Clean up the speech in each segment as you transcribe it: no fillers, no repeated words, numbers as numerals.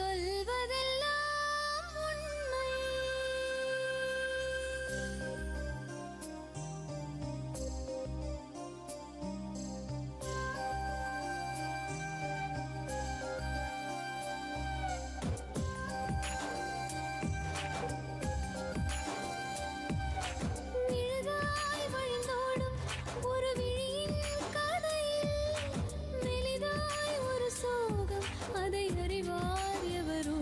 சொல்வதெல்லாம் உண்மை. விழுதாய் வழிந்தோடும் ஒரு விழியின் கதையில் மெலிதாய் ஒரு சோகம், அதை அறிவார் எவரோ.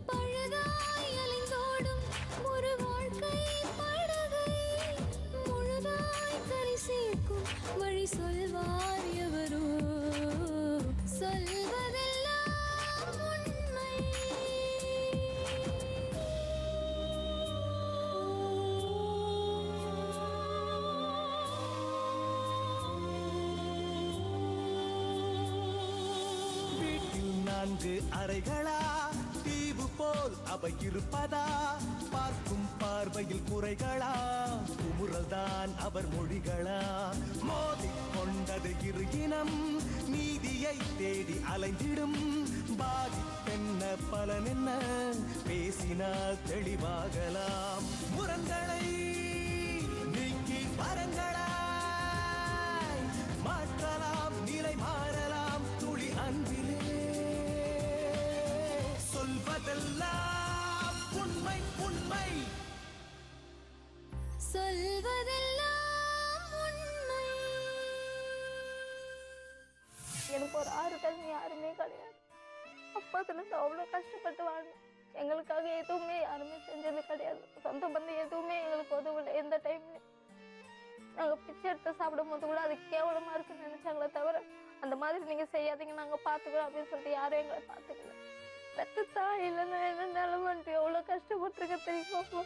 பழுதாய் அலைந்தோடும் ஒரு வாழ்க்கை படகை முழுதாய் கரை சேர்க்கும் வழி சொல்வார் எவரோ. சொல்வதெல்லாம் உண்மை. வீட்டில் 4 அறைகளா, தீவு போல் அவை இருப்பதா? பார்க்கும் பார்வையில் குறைகளா, குமுறல் தான் அவர் மொழிகளா? மோதிக் கொண்டது இரு இனம், நீதியை தேடி அலைந்திடும். பாதிப்பென்ன பலன் என்ன, பேசினால் தெளிவாகலாம். முரண்களை நீக்கி வரங்களாய் மாற்றலாம், நிலை மாறலாம் துளி அன்பிலே. சொல்வதெல்லாம் உண்மை உண்மை. சொல்வதெல்லாம் உண்மை. எனக்கு ஒரு ஆறுதல் யாருமே கிடையாது. அப்பாத்துலேருந்து அவ்வளோ கஷ்டப்பட்டு வாழ்ந்தோம். எங்களுக்காக எதுவுமே யாருமே செஞ்சது கிடையாது. சொந்த பந்தம் எதுவுமே எங்களுக்கு உதவலை. எந்த டைம்ல நாங்கள் பிச்சை எடுத்து சாப்பிடும் போது கூட அது கேவலமாக இருக்குன்னு நினைச்சாங்களே தவிர, அந்த மாதிரி நீங்கள் செய்யாதீங்க, நாங்கள் பார்த்துக்கிறோம் அப்படின்னு சொல்லிட்டு யாரும் எங்களை பார்த்துக்கல. பெத்த தாய் இல்லைன்னா என்ன நிலமன்ட்டு எவ்வளோ கஷ்டப்பட்டுருக்க தெரியுமா?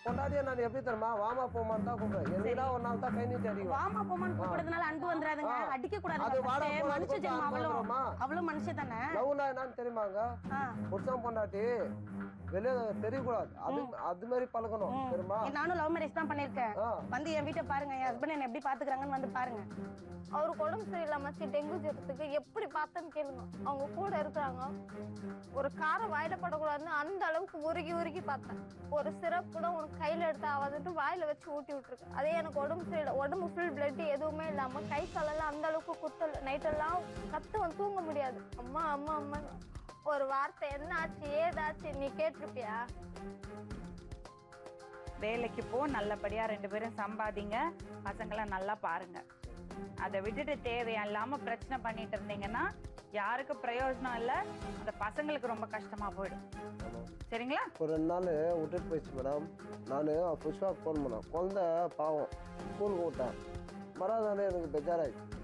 கொண்டாடியா நான் எப்படி தெரியுமா, வாமா போமான்னு தான் கூப்பிடுறேன். என்னடா ஒரு நாள் தான் கை நீட்டி அடிக்கும். வாமா போமான்னு கூப்பிடுறதுனால அன்பு வந்துடாதுங்க. அடிக்க கூடாது. மனுஷ ஜென்மம் அவ்வளவு மனுஷன் தானே. லவ்னா என்னன்னு தெரியுமாங்க? புருஷன் பொண்டாட்டி வெளியே தெரியக்கூடாது. அது மாதிரி பழகணும் தெரியுமா? நானும் லவ் மேரேஜ் தான் பண்ணிருக்கேன். வந்து என் வீட்டை பாருங்க, என் ஹஸ்பண்ட் என்ன எப்படி பாத்துக்கிறாங்கன்னு வந்து பாருங்க. அவருக்கு உடம்பு சரியில்லாம டெங்கு ஜுரத்துக்கு எப்படி பார்த்தேன்னு கேளுங்க. அவங்க கூட இருக்கிறாங்க. ஒரு காரை வாயில படக்கூடாதுன்னு அந்த அளவுக்கு உருகி உருகி பார்த்தேன். ஒரு சிரப் கூட உனக்கு கையில எடுத்து ஆகாதுன்ட்டு வாயில வச்சு ஊட்டி விட்டுருக்கு. அதே எனக்கு உடம்பு சரியில்லை, உடம்பு ஃபுல் பிளட் எதுவுமே இல்லாம கை காலெல்லாம் அந்த அளவுக்கு குத்தல். நைட்டெல்லாம் கத்துவன் தூங்க முடியாது. அம்மா அம்மா அம்மா ஒரு வார்த்தை என்ன ஆச்சு ஏதாச்சு நீ கேட்டிருப்பியா? வேலைக்கு போ, நல்லபடியா 2 பேரும் சம்பாதிங்க, பசங்களை நல்லா பாருங்க. அதை விட்டுட்டு தேவையில்லாம பிரச்சனை பண்ணிட்டு இருந்தீங்கன்னா யாருக்கு பிரயோஜனம் இல்லை, அந்த பசங்களுக்கு ரொம்ப கஷ்டமா போயிடும். சரிங்களா? ஒரு 2 நாள் விட்டுட்டு போயிடுச்சு மேடம். நான் புஷ்பாவுக்கு ஃபோன் பண்ணேன். குழந்தை பாவம் ஸ்கூலுக்கு விட்டேன். மறாதானே எனக்கு பெஜாராயிடுச்சு.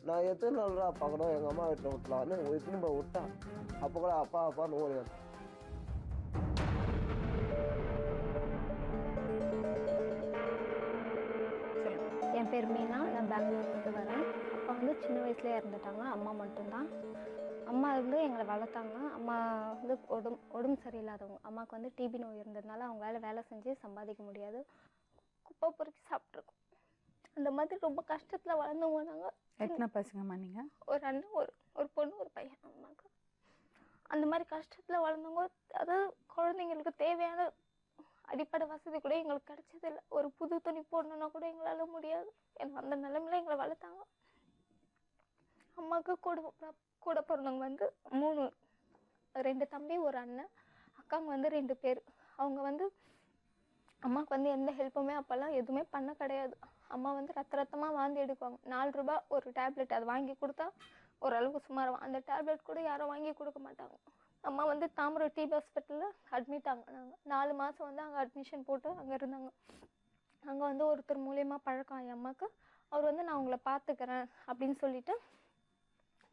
நான் எத்தனை நாள்ரா பார்க்கணும், எங்கள் அம்மா வீட்டில் விட்டலான்னு இத்தனை போய் விட்டேன். அப்போ கூட அப்பா அப்பான்னு ஓடி வந்தேன். என் பேர் மீனா, நான் பெங்களூர்லேருந்து வரேன். அப்பா வந்து சின்ன வயசுலேயே இறந்துட்டாங்க. அம்மா மட்டும்தான். அம்மா வந்து எங்களை வளர்த்தாங்க. அம்மா வந்து உடம்பு சரியில்லாதவங்க. அம்மாவுக்கு வந்து டிபி நோய் இருந்ததுனால அவங்களால வேலை செஞ்சு சம்பாதிக்க முடியாது. குப்பை பொறுக்கி சாப்பிட்ருக்கோம். அந்த மாதிரி ரொம்ப கஷ்டத்தில் வளர்ந்தவங்க நாங்கள். எத்தனை பசங்கம்மா நீங்க? ஒரு அண்ணன், ஒரு பொண்ணு, ஒரு பையன். அம்மாவுக்கு அந்த மாதிரி கஷ்டத்தில் வளர்ந்தவங்க. அதாவது குழந்தைங்களுக்கு தேவையான அடிப்படை வசதி கூட எங்களுக்கு கிடைச்சதில்லை. ஒரு புது துணி போடணுன்னா கூட எங்களால் முடியாது. எனக்கு அந்த நிலைமையில எங்களை வளர்த்தாங்க. அம்மாவுக்கு கூட பிறந்தவங்க வந்து 3, 2 தம்பி, ஒரு அண்ணன். அக்காங்க வந்து 2 பேர். அவங்க வந்து அம்மாவுக்கு வந்து எந்த ஹெல்ப்புமே அப்போல்லாம் எதுவுமே பண்ண கிடையாது. அம்மா வந்து ரத்தமாக வாந்தி எடுக்குவாங்க. 4 ரூபாய் ஒரு டேப்லெட், அது வாங்கி கொடுத்தா ஓரளவுக்கு சுமாராக. அந்த டேப்லெட் கூட யாரும் வாங்கி கொடுக்க மாட்டாங்க. அம்மா வந்து தாம்பரம் டிபி ஹாஸ்பிட்டலில் அட்மிட் ஆகினாங்க. 4 மாதம் வந்து அங்கே அட்மிஷன் போட்டு அங்கே இருந்தாங்க. அங்கே வந்து ஒருத்தர் மூலியமாக பழக்கம் என் அம்மாவுக்கு. அவர் வந்து நான் உங்களை பார்த்துக்கிறேன் அப்படின்னு சொல்லிட்டு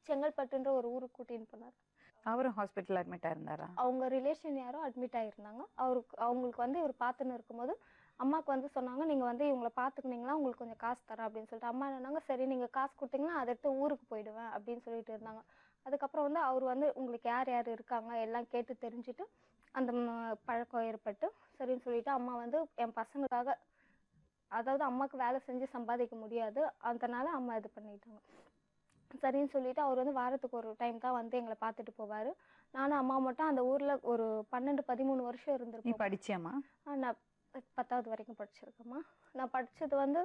செங்கல்பட்டுன்ற ஒரு ஊருக்கு கூட்டின்னு போனார். அவரும் ஹாஸ்பிட்டல் அட்மிட் ஆயிருந்தாரா? அவங்க ரிலேஷன் யாரோ அட்மிட் ஆகிருந்தாங்க. அவங்களுக்கு வந்து இவர் பார்த்துன்னு இருக்கும்போது அம்மாவுக்கு வந்து சொன்னாங்க, நீங்கள் வந்து இவங்களை பார்த்துக்கினீங்களா உங்களுக்கு கொஞ்சம் காசு தரேன் அப்படின்னு சொல்லிட்டு. அம்மா என்னன்னாங்க, சரி நீங்கள் காசு கொடுத்தீங்கன்னா அதை எடுத்து ஊருக்கு போயிடுவேன் அப்படின்னு சொல்லிட்டு இருந்தாங்க. அதுக்கப்புறம் வந்து அவர் வந்து உங்களுக்கு யார் யார் இருக்காங்க எல்லாம் கேட்டு தெரிஞ்சுட்டு அந்த பழக்கம் ஏற்பட்டு சரின்னு சொல்லிட்டு அம்மா வந்து என் பசங்களுக்காக, அதாவது அம்மாவுக்கு வேலை செஞ்சு சம்பாதிக்க முடியாது, அதனால அம்மா இது பண்ணிட்டாங்க. சரின்னு சொல்லிட்டு அவர் வந்து வாரத்துக்கு ஒரு டைம் தான் வந்து எங்களை பார்த்துட்டு போவார். நானும் அம்மா மட்டும் அந்த ஊரில் ஒரு 12-13 வருஷம் நீ இருந்திருப்போம். படிச்சியாம்மா? நான் 10வது வரைக்கும் படிச்சிருக்கேம்மா. நான் படித்தது வந்து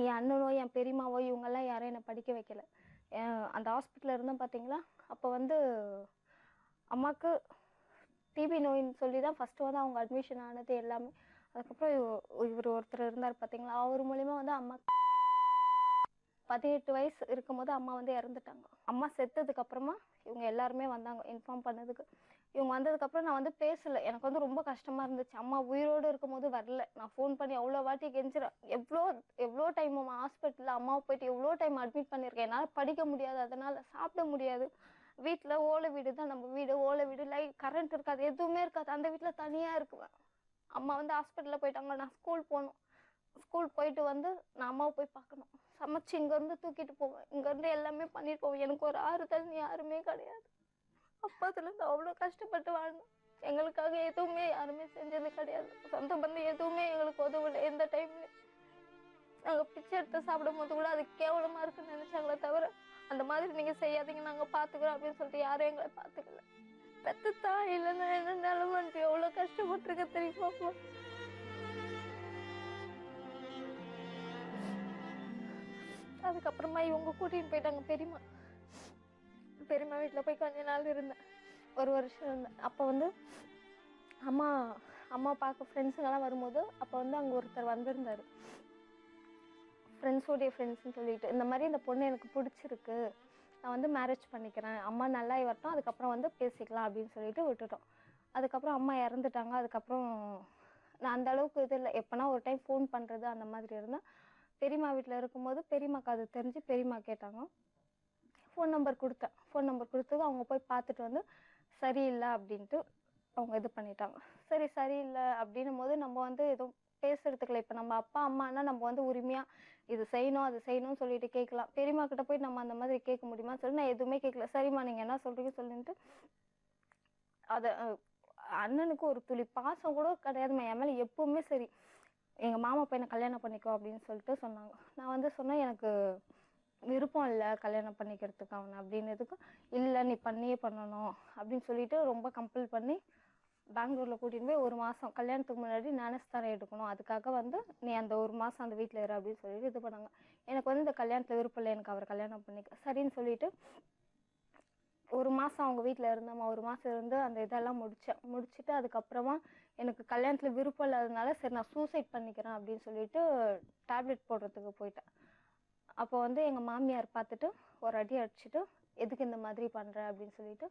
என் அண்ணனோ என் பெரியம்மாவோ இவங்கெல்லாம் யாரும் என்னை படிக்க வைக்கல. அந்த ஹாஸ்பிட்டலில் இருந்தோம் பார்த்தீங்களா, அப்போ வந்து அம்மாவுக்கு டிபி நோயின்னு சொல்லி தான் ஃபஸ்ட்டு வந்து அவங்க அட்மிஷன் ஆனது எல்லாமே. அதுக்கப்புறம் இவர் ஒருத்தர் இருந்தார் பார்த்தீங்களா, அவர் மூலிமா வந்து அம்மா 18 வயசு இருக்கும்போது அம்மா வந்து இறந்துட்டாங்க. அம்மா செத்ததுக்கப்புறமா இவங்க எல்லாருமே வந்தாங்க இன்ஃபார்ம் பண்ணதுக்கு. இவங்க வந்ததுக்கப்புறம் நான் வந்து பேசலை. எனக்கு வந்து ரொம்ப கஷ்டமாக இருந்துச்சு. அம்மா உயிரோடு இருக்கும்போது வரல. நான் ஃபோன் பண்ணி அவ்வளோ வாட்டி கெஞ்சுறேன். எவ்வளோ டைம் அம்மா ஹாஸ்பிட்டலில் அம்மாவை போயிட்டு எவ்வளோ டைம் அட்மிட் பண்ணியிருக்கேன். என்னால் படிக்க முடியாது, அதனால் சாப்பிட முடியாது. வீட்டில் ஓலை வீடு தான் நம்ம வீடு. ஓலை வீடு, லைட், கரண்ட் இருக்காது, எதுவுமே இருக்காது. அந்த வீட்டில் தனியாக இருக்குவேன். அம்மா வந்து ஹாஸ்பிட்டலில் போயிட்டாங்க. நான் ஸ்கூல் போகணும். ஸ்கூல் போயிட்டு வந்து நான் அம்மாவை போய் பார்க்கணும். சமைச்சு இங்கேருந்து தூக்கிட்டு போவேன். இங்கேருந்து எல்லாமே பண்ணிட்டு போவேன். எனக்கு ஒரு ஆறுதல் யாருமே கிடையாது. அப்போதுலேருந்து அவ்வளோ கஷ்டப்பட்டு வாழ்ந்தோம். எங்களுக்காக எதுவுமே யாருமே செஞ்சது கிடையாது. சொந்த பந்தம் எதுவுமே எங்களுக்கு உதவலை. எந்த டைம்லையும் நாங்கள் பிச்சை எடுத்து சாப்பிடும் போது கூட அது கேவலமாக இருக்குன்னு நினச்சாங்களே தவிர, அந்த மாதிரி நீங்கள் செய்யாதீங்க, நாங்கள் பார்த்துக்குறோம் அப்படின்னு சொல்லிட்டு யாரும் எங்களை பார்த்துக்கல. பெத்த தாய் இல்லைன்னா என்ன நிலமன்ட்டு எவ்வளோ கஷ்டப்பட்டுருக்க தெரியுமா? அதுக்கப்புறமா இவங்க கூட்டிகிட்டு போயிட்டாங்க பெரியம்மா. பெரியம்மா வீட்டில் போய் கொஞ்ச நாள் இருந்தேன், 1 வருஷம் இருந்தேன். அப்போ வந்து அம்மா பார்க்க ஃப்ரெண்ட்ஸுங்கெல்லாம் வரும்போது அப்போ வந்து அங்கே ஒருத்தர் வந்திருந்தார், ஃப்ரெண்ட்ஸோடைய ஃப்ரெண்ட்ஸ்ன்னு சொல்லிட்டு, இந்த மாதிரி இந்த பொண்ணு எனக்கு பிடிச்சிருக்கு, நான் வந்து மேரேஜ் பண்ணிக்கிறேன், அம்மா நல்லா வரட்டும், அதுக்கப்புறம் வந்து பேசிக்கலாம் அப்படின்னு சொல்லிட்டு விட்டுட்டோம். அதுக்கப்புறம் அம்மா இறந்துட்டாங்க. அதுக்கப்புறம் நான் அந்த அளவுக்கு இது இல்லை. எப்போனா ஒரு டைம் ஃபோன் பண்ணுறது அந்த மாதிரி இருந்தேன். பெரியம்மா வீட்டில் இருக்கும்போது பெரியம்மாக்கு அது தெரிஞ்சு பெரியம்மா கேட்டாங்க. ஃபோன் நம்பர் கொடுத்தேன். ஃபோன் நம்பர் கொடுத்தது அவங்க போய் பார்த்துட்டு வந்து சரியில்லை அப்படின்ட்டு அவங்க இது பண்ணிட்டாங்க. சரியில்லை அப்படின்னும் போது நம்ம வந்து எதுவும் பேசுறதுக்குல. இப்போ நம்ம அப்பா அம்மானா நம்ம வந்து உரிமையாக இது செய்யணும் அது செய்யணும்னு சொல்லிட்டு கேட்கலாம். பெரியம்மா கிட்ட போய் நம்ம அந்த மாதிரி கேட்க முடியுமா சொல்லி நான் எதுவுமே கேட்கல. சரிம்மா நீங்கள் என்ன சொல்கிறீங்க சொல்லிட்டு அதை அண்ணனுக்கு ஒரு துளி பாசம் கூட கிடையாதுமா என் மேலே எப்பவுமே. சரி, எங்கள் மாமா பையனை கல்யாணம் பண்ணிக்கோ அப்படின்னு சொல்லிட்டு சொன்னாங்க. நான் வந்து சொன்னேன் எனக்கு விருப்பம் இல்லை கல்யாணம் பண்ணிக்கிறதுக்கு அவனை அப்படின்னதுக்கு, இல்லை நீ பண்ணியே பண்ணணும் அப்படின்னு சொல்லிட்டு ரொம்ப கம்பல் பண்ணி பெங்களூரில் கூட்டிகிட்டு போய் 1 மாதம் கல்யாணத்துக்கு முன்னாடி ஞானஸ்தானம் எடுக்கணும், அதுக்காக வந்து நீ அந்த 1 மாதம் அந்த வீட்டில் இரு அப்படின்னு சொல்லிட்டு இது பண்ணாங்க. எனக்கு வந்து இந்த கல்யாணத்தில் விருப்பம் இல்லை, எனக்கு அவர் கல்யாணம் பண்ணிக்க சரின்னு சொல்லிட்டு 1 மாதம் அவங்க வீட்டில் இருந்தோம்மா. 1 மாதம் இருந்து அந்த இதெல்லாம் முடிச்சுட்டு அதுக்கப்புறமா எனக்கு கல்யாணத்தில் விருப்பம் இல்லாததுனால சரி நான் சூசைட் பண்ணிக்கிறேன் அப்படின்னு சொல்லிட்டு டேப்லெட் போடுறதுக்கு போயிட்டேன். அப்போ வந்து எங்கள் மாமியார் பார்த்துட்டு ஒரு அடி அடிச்சுட்டு எதுக்கு இந்த மாதிரி பண்ணுற அப்படின்னு சொல்லிட்டு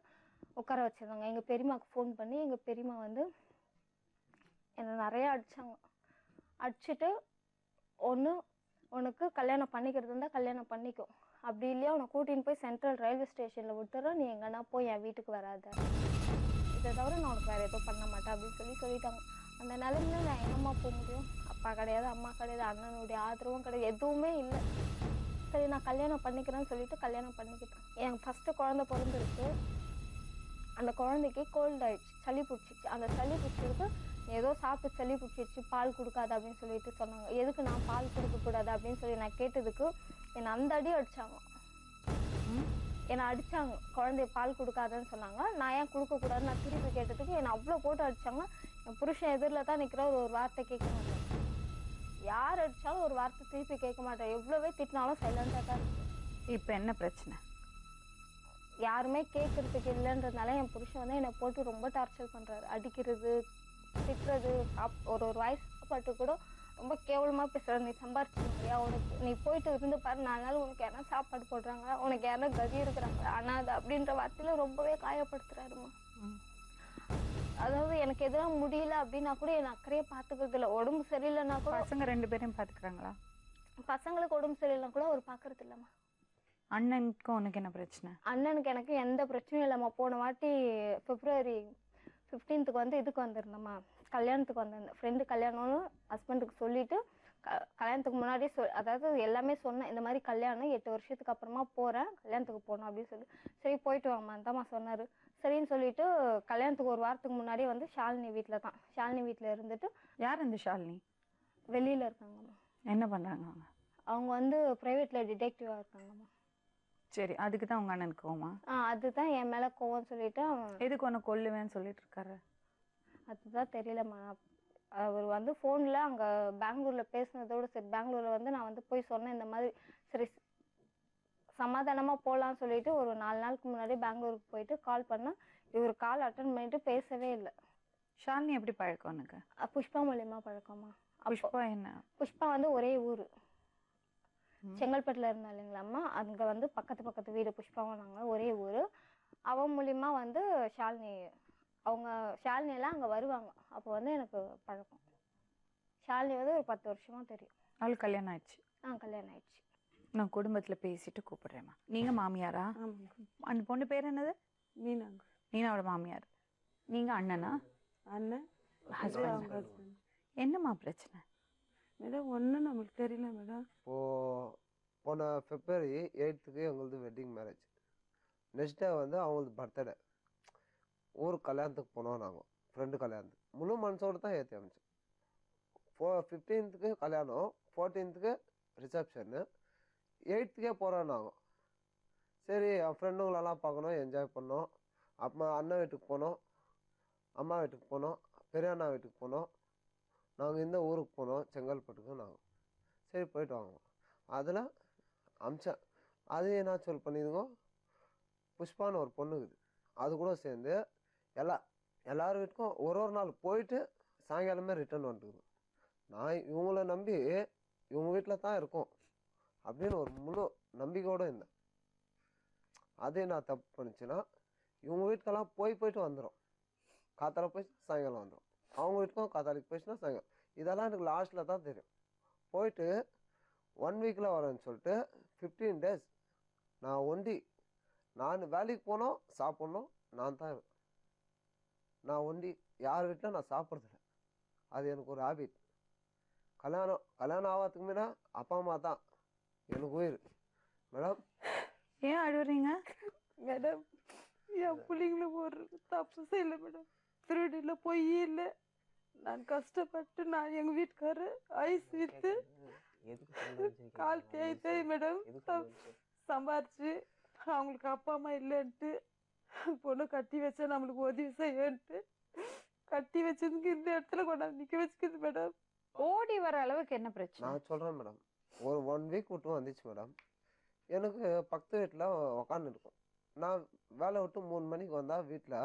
உட்கார வச்சிருந்தாங்க. எங்கள் பெரியம்மாவுக்கு ஃபோன் பண்ணி எங்கள் பெரியம்மா வந்து என்னை நிறையா அடித்தாங்க. அடிச்சுட்டு உனக்கு கல்யாணம் பண்ணிக்கிறது இருந்தால் கல்யாணம் பண்ணிக்கோ, அப்படி இல்லையா உன்னை கூட்டின்னு போய் சென்ட்ரல் ரயில்வே ஸ்டேஷனில் விட்டுறேன், நீ எங்கன்னா போய் என் வீட்டுக்கு வராத, இதை தவிர நான் உனக்கு வேறு எதுவும் பண்ண மாட்டேன் அப்படின்னு சொல்லிட்டாங்க. அந்த நிலைமையில நான் எங்கம்மா போக முடியும்? அப்பா கிடையாது, அம்மா கிடையாது, அண்ணனுடைய ஆதரவும் கிடையாது, எதுவுமே இல்லை. சரி நான் கல்யாணம் பண்ணிக்கிறேன்னு சொல்லிட்டு கல்யாணம் பண்ணிக்கிட்டேன். எனக்கு ஃபஸ்ட்டு குழந்தை பிறந்திருக்கு. அந்த குழந்தைக்கு கோல்டு ஆயிடுச்சு, சளி பிடிச்சிச்சு. அந்த சளி பிடிச்சிருக்கு, ஏதோ சாப்பிட்டு சளி பிடிச்சிச்சு, பால் கொடுக்காது அப்படின்னு சொல்லிட்டு சொன்னாங்க. எதுக்கு நான் பால் கொடுக்கக்கூடாது அப்படின்னு சொல்லி நான் கேட்டதுக்கு என்னை அந்த அடி அடித்தாங்க. என்னை அடித்தாங்க, குழந்தைய பால் கொடுக்காதுன்னு சொன்னாங்க. நான் ஏன் கொடுக்கக்கூடாதுன்னு நான் திருப்பி கேட்டதுக்கு என்னை அவ்வளோ போட்டு அடித்தாங்க. என் புருஷன் எதிரில் தான் நிற்கிற ஒரு வார்த்தை கேட்க மாட்டேன். யார் அடித்தாலும் ஒரு வார்த்தை திருப்பி கேட்க மாட்டேன். எவ்வளோவே திட்டினாலும் சைலண்டாக தான் இருக்கும். இப்போ என்ன பிரச்சனை? யாருமே கேட்கறதுக்கு இல்லைன்றதுனால என் புருஷன் வந்து என்னை போட்டு ரொம்ப டார்ச்சர் பண்ணுறாரு. அடிக்கிறது, திட்டுறது, ஒரு வாய்ஸ் பாட்டு கூட ரொம்ப கேவலமாக பேசுகிறாரு. நீ சம்பாரிச்சு முடியா, உனக்கு நீ போயிட்டு இருந்து பாரு, 4 நாள் உனக்கு யாரா சாப்பாடு போடுறாங்க, உனக்கு யாரா கதி இருக்கிறாங்க, ஆனால் அது அப்படின்ற வார்த்தையில் ரொம்பவே காயப்படுத்துறாருமா. அதாவது எனக்கு எதுவும் முடியல அப்படின்னா கூட என் அக்கறையை பார்த்துக்கிறது இல்லை. உடம்பு சரியில்லைன்னா கூட பசங்க 2 பேரையும் பார்த்துக்கிறாங்களா? பசங்களுக்கு உடம்பு சரியில்லைன்னா கூட அவர் பார்க்கறது இல்லைம்மா. அண்ணனுக்கு உனக்கு என்ன பிரச்சனை? அண்ணனுக்கு எனக்கு எந்த பிரச்சனையும் இல்லைம்மா. போன வாட்டி February 15th வந்து இதுக்கு வந்திருந்தேம்மா, கல்யாணத்துக்கு வந்திருந்தேன். ஃப்ரெண்டு கல்யாணம்னு ஹஸ்பண்டுக்கு சொல்லிவிட்டு கல்யாணத்துக்கு முன்னாடியே அதாவது எல்லாமே சொன்னேன், இந்த மாதிரி கல்யாணம் 8 வருஷத்துக்கு அப்புறமா போகிறேன், கல்யாணத்துக்கு போகணும் அப்படின்னு சொல்லி. சரி போயிட்டு வாங்கம்மா அந்தாம்மா சொன்னார். சரின்னு சொல்லிட்டு கல்யாணத்துக்கு 1 வாரத்துக்கு முன்னாடியே வந்து ஷாலினி வீட்டில் தான், ஷாலினி வீட்டில் இருந்துட்டு. யார் இந்த ஷாலினி? வெளியில் இருக்காங்கம்மா. என்ன பண்ணுறாங்க அவங்க? அவங்க வந்து ப்ரைவேட்டில் டிடெக்டிவாக இருக்காங்கம்மா. சரி, அதுக்கு தான் உங்க அண்ணனுக்கு கோவமா? அதுதான் என் மேலே கோவம் சொல்லிட்டு அவன் எதுக்கு உன்னை கொல்லுவேன்னு சொல்லிட்டு இருக்காரு? அதுதான் தெரியலம்மா. அவர் வந்து ஃபோனில் அங்கே பெங்களூரில் பேசினதோடு சரி, பெங்களூரில் வந்து நான் வந்து போய் சொன்னேன் இந்த மாதிரி. சரி சமாதானமாக போகலான்னு சொல்லிட்டு ஒரு 4 நாளுக்கு முன்னாடி பெங்களூருக்கு போயிட்டு கால் பண்ணால் இவர் கால் அட்டன் பண்ணிட்டு பேசவே இல்லை. ஷாலினி எப்படி பழக்கம் உனக்கு? புஷ்பா மூலியமா பழக்கமா? புஷ்பா என்ன? புஷ்பா வந்து ஒரே ஊர், செங்கல்பட்டுல இருந்தா இல்லைங்களாம்மா, அங்கே வந்து பக்கத்து வீடு. புஷ்பாவும் நாங்கள் ஒரே ஊர். அவன் மூலியமா வந்து அவங்க ஷாலினியெல்லாம் அங்கே வருவாங்க. அப்போ வந்து எனக்கு பழக்கம். ஷாலினி வந்து ஒரு 10 வருஷமா தெரியும். அவளுக்கு கல்யாணம் ஆயிடுச்சு? கல்யாணம் ஆயிடுச்சு. நான் குடும்பத்தில் பேசிட்டு கூப்பிடுறேம்மா. நீங்கள் மாமியாரா? அந்த பொண்ணு பேர் என்னது? மீனாங்க. மீனாவோட மாமியார். நீங்கள் அண்ணனா? அண்ணன் ஹஸ்பண்ட். என்னம்மா பிரச்சனை? மேடம் ஒன்றும் நம்மளுக்கு தெரியல மேடம். போன February 8th எங்களது வெட்டிங் மேரேஜ். நெக்ஸ்ட் டே வந்து அவங்களுக்கு பர்த்டே. ஊருக்கு கல்யாணத்துக்கு போனோம். நாங்கள் ஃப்ரெண்டு கல்யாணத்துக்கு முழு மனசோடு தான் ஏற்றி அமைச்சோம். 15th கல்யாணம், 14th ரிசப்ஷனு, 8th போகிறோம் நாங்கள். சரி என் ஃப்ரெண்டுங்களெல்லாம் பார்க்கணும், என்ஜாய் பண்ணோம். அம்மா அண்ணன் வீட்டுக்கு போனோம், அம்மா வீட்டுக்கு போனோம், பெரிய அண்ணா வீட்டுக்கு போனோம். நாங்கள் இந்த ஊருக்கு போனோம், செங்கல்பட்டுக்கு. நாங்கள் சரி போயிட்டு வாங்குவோம். அதில் அமிச்சேன். அது என்ன சொல் பண்ணிடுங்க, புஷ்பான்னு ஒரு பொண்ணுக்குது. அது கூட சேர்ந்து எல்லார் வீட்டுக்கும் ஒரு நாள் போயிட்டு சாயங்காலமே ரிட்டர்ன் வந்துட்டுது. நான் இவங்கள நம்பி இவங்க வீட்டில் தான் இருக்கோம் அப்படின்னு ஒரு முழு நம்பிக்கையோடு இருந்தேன். அதே நான் தப்பு பண்ணிச்சுன்னா, இவங்க வீட்டுக்கெல்லாம் போயிட்டு வந்துடும். காத்தால போய் சாயங்காலம் வந்துடும். அவங்க வீட்டுக்கும் காத்தாலிக்கு போயிடுச்சுன்னா சாயங்காலம். இதெல்லாம் எனக்கு லாஸ்ட்டில் தான் தெரியும். போயிட்டு 1 வீக்கில் வரேன்னு சொல்லிட்டு 15 days நான் ஒண்டி. நான் வேலைக்கு போனோம், சாப்பிட்ணும், நான் தான் இருக்கேன். நான் ஒண்டி, யார் வீட்டில் நான் சாப்பிட்றதில்ல. அது எனக்கு ஒரு ஹேபிட். கல்யாணம் ஆகாதுக்கு முன்னா அப்பா அம்மா தான் எனக்கு உயிர். மேடம் ஏன் அழுவுறீங்க? மேடம் என் பிள்ளைங்களுக்கு ஒரு தப்பு செய்யலை மேடம். திருடி இல்லை, பொய் இல்லை. நான் கஷ்டப்பட்டு நான் எங்கள் வீட்டுக்காரர் ஐஸ் விற்று கால் தேய் மேடம் சம்பாரிச்சு அவங்களுக்கு அப்பா அம்மா இல்லைன்ட்டு பொண்ணு கட்டி வச்சா நம்மளுக்கு உதவி செய்யன்ட்டு கட்டி வச்சதுக்கு இந்த இடத்துல கொண்டாந்து நிற்க வச்சுக்குது மேடம். ஓடி வர அளவுக்கு என்ன பிரச்சனை? நான் சொல்கிறேன் மேடம். ஒரு 1 வீக் விட்டு வந்துச்சு மேடம். எனக்கு பக்கத்து வீட்டில் உக்காந்து இருக்கும். நான் வேலை விட்டு 3 மணிக்கு வந்தால் வீட்டில்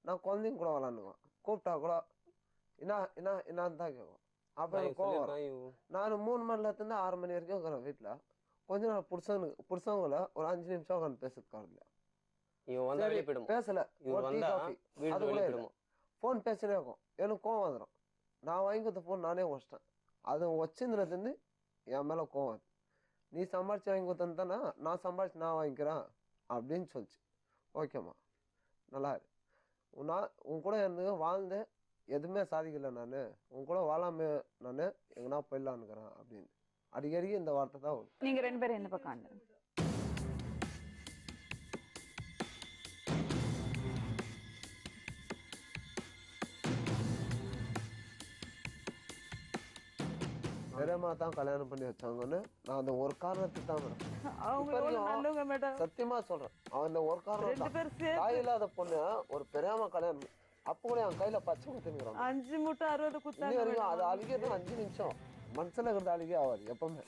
நான் குழந்தைங்க கூட விளாண்டுக்குவேன். கூப்பிட்டா கூட என்னான்னு தான் கேட்கும். அப்போ எனக்கு கோவம் வரும். நான் 3 மணிலேருந்து 6 மணி வரைக்கும் இருக்கிறேன் வீட்டில். கொஞ்ச நாள் புருஷவங்கள ஒரு 5 நிமிஷம் உட்காந்து பேசுறதுக்காக பேசல, அது கூட இல்லை. ஃபோன் பேசினே இருக்கும். எனக்கு கோவம் வந்துடும். நான் வாங்கி கொடுத்த ஃபோன் நானே வச்சிட்டேன். அது வச்சிருந்துலேருந்து என் மேலே கோவம். நீ சம்பாரிச்சு வாங்கி கொடுத்தேன்னு தானே, நான் சம்பாரிச்சு நான் வாங்கிக்கிறேன் அப்படின்னு சொல்லிச்சு. ஓகேம்மா நல்லா இரு. உன் கூட இருந்து வாழ்ந்து எதுவுமே சாதிக்கல. நான் உன் கூட வாழாம நான் எங்கன்னா போயிடலான்னுக்கிறேன் அப்படின்னு அடிக்கடி இந்த வார்த்தை தான் வரும். நீங்க 2 பேரும் என்ன பக்கம்? பெரியம்மா தான் கல்யாணம் பண்ணி வச்சாங்கன்னு நான் அந்த ஒரு காரணத்துக்கு தான் மேடம் சத்தியமா சொல்றேன். அவன் இந்த ஒரு காரணம் தாய் இல்லாத பொண்ணு ஒரு பெரியம்மா கல்யாணம். அப்போ கூட என் கையில பச்சை குத்துங்கிறான். 5 மூட்டை 60 குத்தாங்க வரைக்கும். அது அழுகிறது 5 நிமிஷம். மனசுல இருக்கிறது அழுகே ஆகாது எப்பவுமே.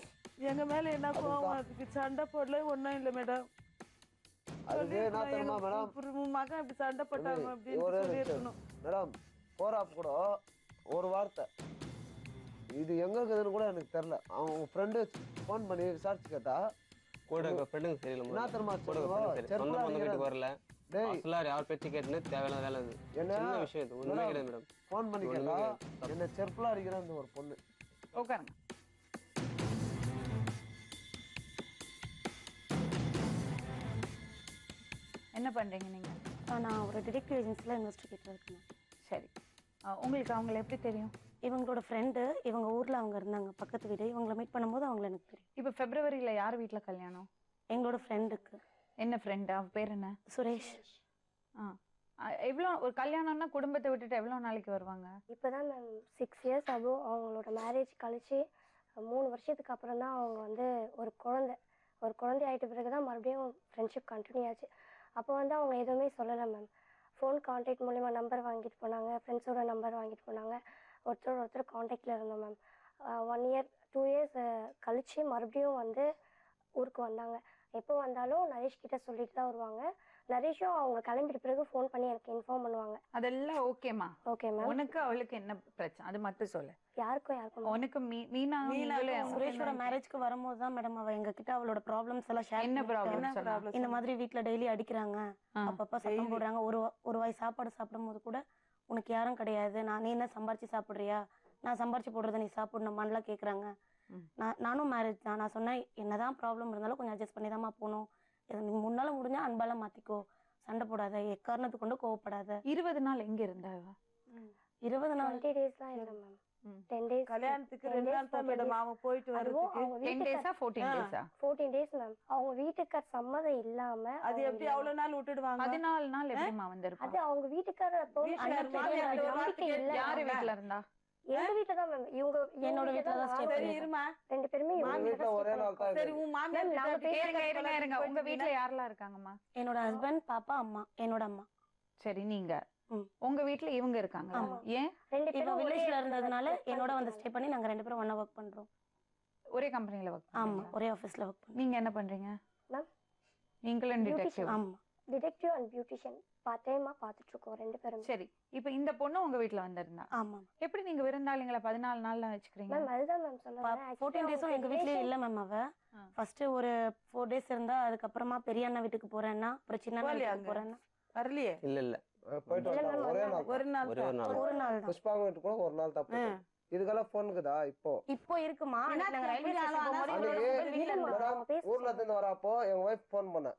எங்க மேல என்ன கோவம், அதுக்கு சண்டை போடல ஒன்றும் இல்லை மேடம். அதுவே என்ன தெரியுமா மேடம், மகன் இப்படி சண்டை போட்டாங்க அப்படின்னு மேடம் போறாப்ப கூட ஒரு வார்த்தை இது எங்க இருக்குதுன்னு கூட எனக்கு தெரியல. அவங்க ஃப்ரெண்டு ஃபோன் பண்ணி விசாரிச்சு கேட்டா கூட ஃப்ரெண்டுங்க தெரியல. என்ன தெரியுமா வரல. யார் பேச்சு கேட்டுன்னு தேவையான வேலை அது. என்ன விஷயம் இது ஒண்ணுமே கிடையாது மேடம். ஃபோன் பண்ணி கேட்டா என்ன செருப்புல அடிக்கிறேன் ஒரு பொண்ணு. உட்காருங்க. என்ன பண்றீங்க நீங்க? நான் ஒரு டிடெக்டிவ் ஏஜென்சியில் இன்வெஸ்டிகேட்டர் இருக்கேன். சரி, உங்களுக்கு அவங்கள எப்படி தெரியும்? இவங்களோட ஃப்ரெண்டு, இவங்க ஊரில் அவங்க இருந்தாங்க, பக்கத்து வீடு. இவங்களை மீட் பண்ணும்போது அவங்கள எனக்கு தெரியும். இப்போ Februaryல யார் வீட்டில் கல்யாணம்? எங்களோட ஃப்ரெண்டுக்கு. என்ன ஃப்ரெண்டு? அவன் பேர் என்ன? சுரேஷ். எவ்வளோ ஒரு கல்யாணம்னா குடும்பத்தை விட்டுட்டு எவ்வளோ நாளைக்கு வருவாங்க? இப்போ தான் மேம் 6 இயர்ஸ் ஆகும். அவங்களோட மேரேஜ் கழிச்சு 3 வருஷத்துக்கு அப்புறம் தான் அவங்க வந்து ஒரு குழந்தை ஒரு குழந்தை ஆகிட்ட பிறகு தான் மறுபடியும் ஃப்ரெண்ட்ஷிப் கண்டினியூ ஆச்சு. அப்போ வந்து அவங்க எதுவுமே சொல்லலை மேம். ஃபோன் கான்டாக்ட் மூலிமா நம்பர் வாங்கிட்டு போனாங்க, ஃப்ரெண்ட்ஸோட நம்பர் வாங்கிட்டு போனாங்க. ஒருத்தர் கான்டாக்டில் இருந்தோம் மேம். 1 இயர் 2 இயர்ஸ் கழித்து மறுபடியும் வந்து ஊருக்கு வந்தாங்க. எப்போ வந்தாலும் நரேஷ் கிட்ட சொல்லிட்டு தான் வருவாங்க. நரேஷும் அவங்க கிளம்பிட்ட பிறகு ஃபோன் பண்ணி எனக்கு இன்ஃபார்ம் பண்ணுவாங்க. அதெல்லாம் ஓகேமா? Okay ma'am. உனக்கு அவளுக்கு என்ன பிரச்சனை அது மட்டும் சொல்லு. யாருக்கும் உனக்கு மீனா சுரேஷோட மேரேஜ்க்கு வரும்போது தான் மேடம் அவ எங்க கிட்ட அவளோட ப்ராப்ளம்ஸ் எல்லாம் ஷேர் என்ன ப்ராப்ளம்? இந்த மாதிரி வீட்ல டெய்லி அடிக்கிறாங்க, அப்பப்ப சத்தம் போடுறாங்க. ஒரு வாய் சாப்பாடு சாப்பிடும் போது கூட உனக்கு யாரும் கிடையாது, நீ என்ன சம்பாரிச்சு சாப்பிடுறியா, நான் சம்பாரிச்சு போடுறத நீ சாப்பிடணுமான்லாம் கேக்குறாங்க. நானும் மேரேஜ் தான். நான் சொன்னேன் என்னதான் ப்ராப்ளம் இருந்தாலும் கொஞ்சம் அட்ஜஸ்ட் பண்ணி தான்மா போகணும், நீ முன்னால முடிஞ்சா அன்பால மாத்திக்கோ, சண்டை போடாத, எக்காரணத்துக்கு கொண்டு கோவப்படாத. 20 நாள் எங்க இருந்தா? 20 நாள் 20 days தான் இருந்தேன் மேம். 10 days கல்யாணத்துக்கு 2 நாள் தான் மேடம் அவங்க போயிட்டு வரதுக்கு. 10 days 14 days 14 days மேம். அவங்க வீட்டுக்கார சம்மதம் இல்லாம அது எப்படி அவ்வளவு நாள் விட்டுடுவாங்க? 14 நாள் எப்படிமா வந்திருப்பா? அது அவங்க வீட்டுக்கார யாரு வீட்ல இருந்தா? எங்க வீட்ல தான் மேம். இவங்க என்னோட வீட்ல தான் ஸ்டே சரி இருமா, ரெண்டு பேருமே வீட்ல ஒரே நாள் தான். சரி உன் மாமியார் இருங்க. உங்க வீட்ல யாரெல்லாம் இருக்காங்கம்மா? என்னோட ஹஸ்பண்ட், பாப்பா, அம்மா, என்னோட அம்மா. சரி, நீங்க உங்க வீட்ல இவங்க இருக்காங்க. ஏன்? இப்ப வில்லேஜ்ல இருந்ததுனால என்னோட வந்து ஸ்டே பண்ணி நாங்க 2 பேரும் ஒண்ணா வர்க் பண்றோம். ஒரே கம்பெனில வர்க்? ஆமா, ஒரே ஆபீஸ்ல வர்க் பண்றோம். நீங்க என்ன பண்றீங்க மேம்? நீங்களும் டிடெக்டிவ்? ஆமா, டிடெக்டிவ் அண்ட் பியூட்டிஷியன் பார்ட் டைமா பார்த்துட்டு இருக்கோம் 2 பேரும். சரி, இப்போ இந்த பொண்ணு உங்க வீட்ல வந்திருந்தா? ஆமா. எப்படி நீங்க விருந்தாளிங்களை 14 நாள்ல வச்சுக்கிறீங்க? மேம் அதுதான் மேம் சொன்னேன். 14 டேஸும் எங்க வீட்லயே இல்ல மேம். அவ ஃபர்ஸ்ட் ஒரு 4 டேஸ் இருந்தா, அதுக்கப்புறமா பெரிய அண்ணா வீட்டுக்கு போறேன்னா, அப்புறம் சின்ன அண்ணா வீட்டுக்கு போறேன்னா. வரலையே? இல்ல போயிட்டு வந்தோம். ஒரே நாள் புஷ்பா வீட்டு கூட ஒரு நாள் தப்பு. இதுக்கெல்லாம் போனுக்குதா? இப்போ இருக்குமா? ஊர்ல இருந்து வரப்போ எங்க வைஃப் போன் பண்ண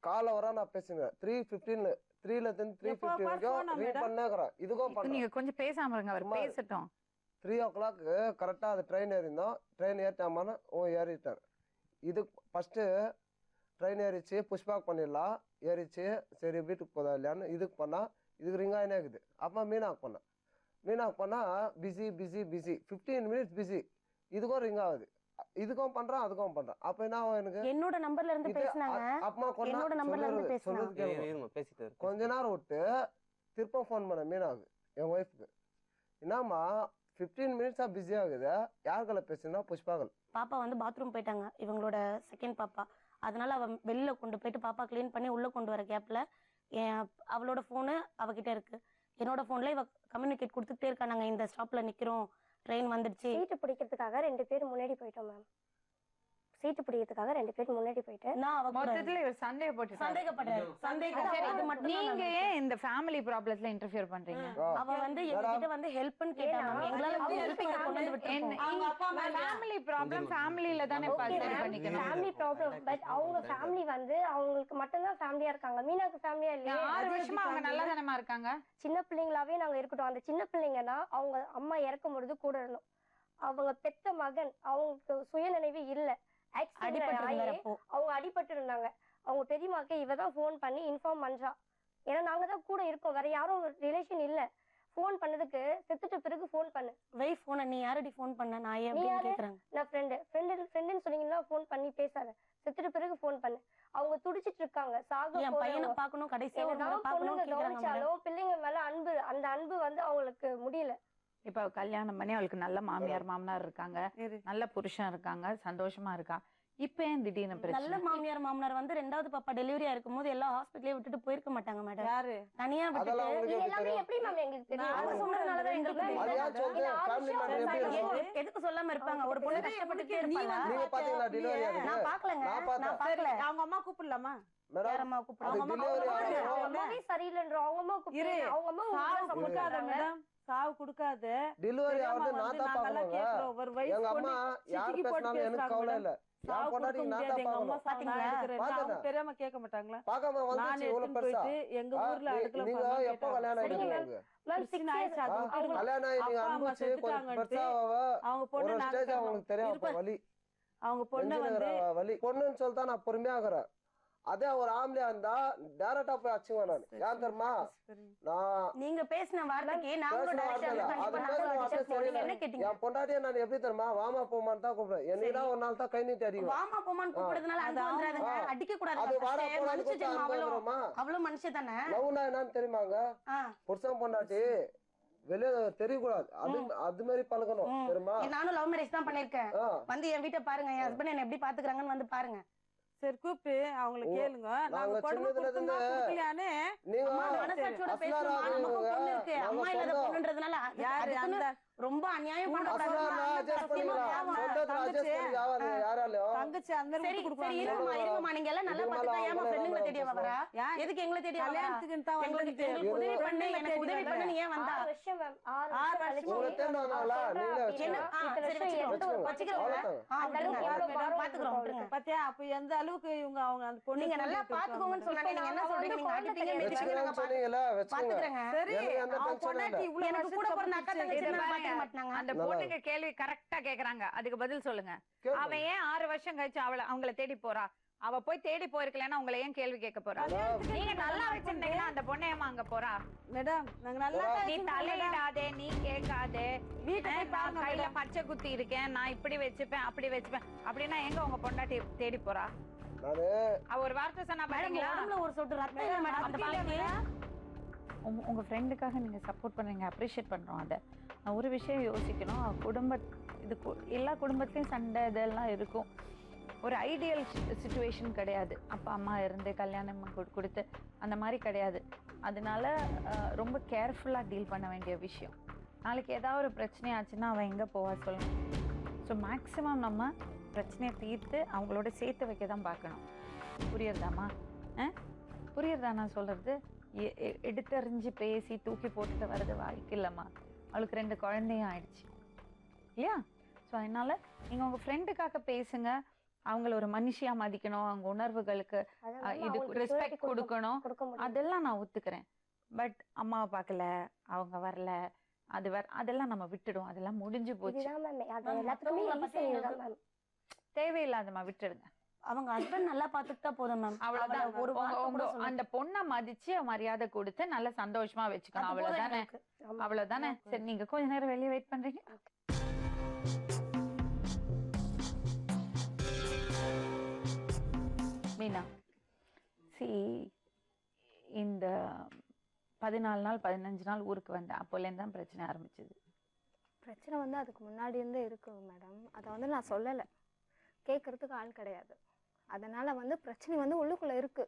கால வர நான் பேசுனேன். 3:15 3ல இருந்து 3:50 வரைக்கும் ரீட் பண்ணேங்கறேன். இதுக்கும் பண்ண நீங்க கொஞ்சம் பேசாம இருங்க, அவர் பேசட்டும். 3 o'clock கரெக்டா அது ட்ரெயின் ஏறினோம். ட்ரெயின் ஏறிட்டாமான்னு ஏறிட்டார். இது ஃபர்ஸ்ட் ட்ரெயின் ஏறிச்சு, புஷ்பாக் பண்ணிடலாம் ஏறிச்சு. சரி வீட்டுக்கு போதா இல்லையான்னு இதுக்கு பண்ணா, இதுக்கு ரிங் ஆகினே இருக்குது. அப்போ மீனாக்கு பண்ணா பிஸி 15 minutes பிஸி. இதுக்கும் ரிங் ஆகுது. இதுக்கும் பண்றான் அதுக்கும் பண்றான். அப்ப என்ன ஆகும்? எனக்கு என்னோட நம்பர்ல இருந்து பேசினாங்க. அப்பமா என்னோட நம்பர்ல இருந்து பேசினாங்க. கொஞ்ச நேரம் விட்டு திருப்ப ஃபோன் பண்ண மீனாவுக்கு, என் ஒய்ஃப்க்கு. என்னம்மா 15 minutes பிஸி ஆகுது, யாருக்களை பேசுனா? புஷ்பாக்கள். பாப்பா வந்து பாத்ரூம் போயிட்டாங்க, இவங்களோட செகண்ட் பாப்பா. அதனால அவ வெளியில கொண்டு போயிட்டு பாப்பா கிளீன் பண்ணி உள்ள கொண்டு வர கேப்ல அவளோட போனு அவகிட்ட இருக்கு. என்னோட போன்ல இவ கம்யூனிகேட் கொடுத்துட்டே இருக்கா, நாங்க இந்த ஸ்டாப்ல நிக்கிறோம், ட்ரெயின் வந்துடுச்சு. சீட்டு பிடிக்கிறதுக்காக 2 பேர் முன்னாடி போயிட்டோம் மேம். சீட்டு பிடிக்கிறதுக்காக 2 பேர் முன்னாடி போயிட்டு மொத்தத்துல இவர் சந்தேகப்பட்டாரு. அது மட்டும் நீங்க ஏன் இந்த ஃபேமிலி ப்ராப்ளம்ஸ்ல இன்டர்ஃபியர் பண்றீங்க? அவ வந்து என்கிட்ட வந்து ஹெல்ப்னு கேட்டாங்க. எங்களால ஹெல்ப்பிங் கொண்டு வந்து விட்டுறோம். அவங்க அப்பா அம்மா ஃபேமிலி ப்ராப்ளம் ஃபேமிலில தானே பாஸ் பண்ணிக்கணும். Family problem. பட் அவங்க ஃபேமிலி வந்து அவங்களுக்கு மட்டும் தான் ஃபேமிலியா இருக்காங்க. மீனாக்கு ஃபேமிலியா இல்லையா? 6 வருஷமா அவங்க நல்லா தானமா இருக்காங்க. சின்ன பிள்ளைங்களாவே நாங்க இருக்கட்டும். அந்த சின்ன பிள்ளைங்கன்னா அவங்க அம்மா இறக்கும் பொழுது கூட இருந்தோம். அவங்க பெத்த மகன், அவங்களுக்கு சுயநினைவு இல்ல. அவங்க அடிபட்டு இருந்தாங்க. அவங்க பெரியமாக்கு இவதான் போன் பண்ணி இன்ஃபார்ம் பண்றா. ஏன்னா நாங்க தான் கூட இருக்கோம், வேற யாரும் ரிலேஷன் இல்ல. போன் பண்ணதுக்கு செத்துட்ட பிறகு போன் பண்ணு. வைஃப் போன நீ யாரடி போன் பண்ண? நான் ஏன் அப்படி கேக்குறாங்க. நான் ஃப்ரெண்ட்னு சொன்னீங்கன்னா போன் பண்ணி பேசாத, செத்துட்ட பிறகு போன் பண்ணு. அவங்க துடிச்சிட்டு இருக்காங்க. சாக என் பையனை பார்க்கணும், கடைசியா ஒரு முறை பார்க்கணும் கேக்குறாங்க. பிள்ளைங்க மேல அன்பு, அந்த அன்பு வந்து அவங்களுக்கு முடியல. இப்ப கல்யாணம் பண்ணி அவளுக்கு நல்ல மாமியார் மாமனார் இருக்காங்க, நல்ல புருஷன் இருக்காங்க, சந்தோஷமா இருக்கா. இப்ப ஏன் திடீர்னு நல்ல மாமியார் மாமனார் வந்து 2வது பாப்பா டெலிவரியா இருக்கும்போது எல்லா ஹாஸ்பிடல்லே விட்டுட்டு போயிருக்க மாட்டாங்க மேடம். யாரு தனியா விட்டுட்டு எல்லாமே எப்படி மேம் எங்களுக்கு தெரியும்? அவங்க சொன்னதுனால தான் எங்களுக்கு எதுக்கு சொல்லாம இருப்பாங்க? ஒரு பொண்ணு கஷ்டப்பட்டுட்டே இருப்பாங்க. நீங்க பாத்தீங்களா டெலிவரி ஆகுது? நான் பார்க்கலங்க, நான் பார்க்கல. அவங்க அம்மா கூப்பிடலாமா? வேற அம்மா கூப்பிடுறாங்க. அவங்க அம்மாவே சரியில்லைன்ற அவங்க அம்மா கூப்பிடுறாங்க. அவங்க அம்மா சாவு கொடுக்காத மேடம், சாவு கொடுக்காத. டெலிவரி ஆகுது நான் தான் பார்க்கணுங்க. எங்க அம்மா யார் பேசினாலும் எனக்கு கவலை இல்ல. நான் பொண்டாட்டி நான் தான் பார்க்கணும். பாத்தீங்களா? தெரியாம கேட்க மாட்டாங்களா? பார்க்காம வந்துச்சு இவ்வளவு பெருசா. எங்க ஊர்ல அடுக்கல நீங்க எப்போ கல்யாணம் ஆயிடுங்க? கல்யாணம் ஆகி நீங்க அனுபவிச்சு கொஞ்சம் பெருசா அவங்க பொண்ணு ஒரு ஸ்டேஜ் அவங்களுக்கு தெரியும் அப்ப வலி. அவங்க பொண்ணு வந்து வலி பொண்ணுன்னு சொல்லிட்டு நான் பொறுமையா இருக்கிறேன். அதே ஒரு ஆம்பளையா இருந்தா டைரக்டா போய் அச்சுவேன் நான். ஏன் தெரியுமா? நான் நீங்க பேசின வார்த்தைக்கு நாங்களும் என்ன கேட்டீங்க? என் பொண்டாட்டியை நான் எப்படி தெரியுமா வாமா போமான்னு தான் கூப்பிடுவேன். என்னைக்குதான் ஒரு நாள் தான் கை நீட்டி அடிக்கும். வாமா போமான்னு கூப்பிடுறதுனால அன்பு வந்துராதுங்க. அடிக்க கூடாது. அது வாடா போடான்னு கூப்பிட்டா அன்பு வந்துருமா? அவ்வளவு மனுஷன் தானே. லவ்னா என்னன்னு தெரியுமாங்க? புருஷன் பொண்டாட்டி வெளியே தெரியக்கூடாது. அது மாதிரி பழகணும் தெரியுமா? நானும் லவ் மேரேஜ் தான் பண்ணிருக்கேன். வந்து என் வீட்டை பாருங்க, என் ஹஸ்பண்ட் என்ன எப்படி பாத்துக்கிறாங்கன்னு வந்து பாருங்க. சரி கூப்பிட்டு அவங்கள கேளுங்க. நாங்க கொடுமைப்படுத்தோம்னா கொடுக்கலையானே மனசாட்சியோட பேசணுமா? நமக்கு பொண்ணு இருக்கு, அம்மா இல்லாத பொண்ணுன்றதுனால யாரு அந்த ரொம்ப அநியாயம் பண்ணக்கூடாது. தங்கச்சி அந்த சரி சரி இருங்கம்மா இருங்கம்மா, நீங்க எல்லாம் நல்லா பாத்துட்டா ஏமா ஃப்ரெண்டுங்களை தேடி வரா? எதுக்கு எங்களை தேடி வரா? கல்யாணத்துக்கு தான் எங்களுக்கு உதவி பண்ணு, எனக்கு உதவி பண்ணு. நீ ஏன் வந்தா? 6 வருஷம் பாத்தியா? அப்ப எந்த அளவுக்கு இவங்க அவங்க அந்த பொண்ணு நீங்க நல்லா பாத்துக்கோங்கன்னு சொன்னாங்க. நீங்க என்ன சொல்றீங்க? நீங்க அடிப்பீங்க மிதிப்பீங்க, நாங்க பாத்துக்கறேங்க. சரி அவன் பொண்டாட்டி இவ்வளவு எனக்கு கூட பிறந்த அக்கா தங்கச்சி பாத்துக்க மாட்டாங்க. அந்த பொண்ணுங்க கேள்வி கரெக்டா கேக்குறாங்க, அதுக்கு பதில் சொல்லுங்க. அவன் ஏன் 6 வருஷம் கழிச்சு அவங்கள தேடி போறா? அவ போய் தேடி போயிருக்கலன்னா உங்களை ஏன் கேள்வி கேட்க போறா? நீங்க நல்லா வச்சிருந்தீங்கன்னா அந்த பொண்ணு ஏமா அங்க போறா? மேடம் நாங்க நல்லா நீ தலையிடாதே, நீ கேட்காதே. நான் கையில பச்சை குத்தி இருக்கேன், நான் இப்படி வச்சுப்பேன் அப்படி வச்சுப்பேன் அப்படின்னா எங்க உங்க பொண்டாட்டி தேடி போறா? அவ ஒரு வார்த்தை சொன்னா பாருங்களா? ஒரு சொட்டு ரத்தம் இல்ல மேடம் அந்த பாலையில. உங்க ஃப்ரெண்டுக்காக நீங்க சப்போர்ட் பண்றீங்க, அப்ரிஷியேட் பண்றோம். அத ஒரு விஷயம் யோசிக்கணும். இது எல்லா குடும்பத்திலயும் சண்டை இதெல்லாம் இருக்கும். ஒரு ஐடியல் சிச்சுவேஷன் கிடையாது. அப்பா அம்மா இருந்து கல்யாணம் கொடுத்து அந்த மாதிரி கிடையாது. அதனால ரொம்ப கேர்ஃபுல்லாக டீல் பண்ண வேண்டிய விஷயம். நாளைக்கு ஏதாவது ஒரு பிரச்சனை ஆச்சுன்னா அவன் எங்கே போவா சொல்லணும். ஸோ மேக்ஸிமம் நம்ம பிரச்சனையை தீர்த்து அவங்களோட சேர்த்து வைக்க தான் பார்க்கணும். புரியுறதாம்மா? புரியுறதா நான் சொல்கிறது? எடுத்தறிஞ்சு பேசி தூக்கி போட்டுட்டு வர்றது வாழ்க்கை இல்லைம்மா. அவளுக்கு 2 குழந்தையும் ஆயிடுச்சு இல்லையா? ஸோ அதனால நீங்கள் உங்கள் ஃப்ரெண்டுக்காக பேசுங்க. அவங்கள ஒரு மனுஷியா மதிக்கணும், அவங்க உணர்வுகளுக்கு இது ரெஸ்பெக்ட் கொடுக்கணும், அதெல்லாம் நான் ஒத்துக்கிறேன். பட் அம்மாவை பார்க்கல, அவங்க வரல, அதெல்லாம் நம்ம விட்டுடும். அதெல்லாம் முடிஞ்சு போச்சு, தேவையில்லாதமா விட்டுடுங்க. அவங்க ஹஸ்பண்ட் நல்லா பாத்துக்கிட்டா போதும் மேம். அவ்வளவுதான். அந்த பொண்ணை மதிச்சு மரியாதை கொடுத்து நல்ல சந்தோஷமா வச்சுக்கணும். அவ்வளவுதானே? அவ்வளவுதானே? சரி, நீங்க கொஞ்ச நேரம் வெளியே வெயிட் பண்றீங்க. மீனா, இந்த 14 நாள் 15 நாள் ஊருக்கு வந்தேன். அப்போலேருந்து தான் பிரச்சனை ஆரம்பிச்சது. பிரச்சனை வந்து அதுக்கு முன்னாடி இருந்தே இருக்குங்க மேடம். அதை வந்து நான் சொல்லலை, கேட்கறதுக்கு ஆள் கிடையாது. அதனால வந்து பிரச்சனை வந்து உள்ளுக்குள்ள இருக்கு.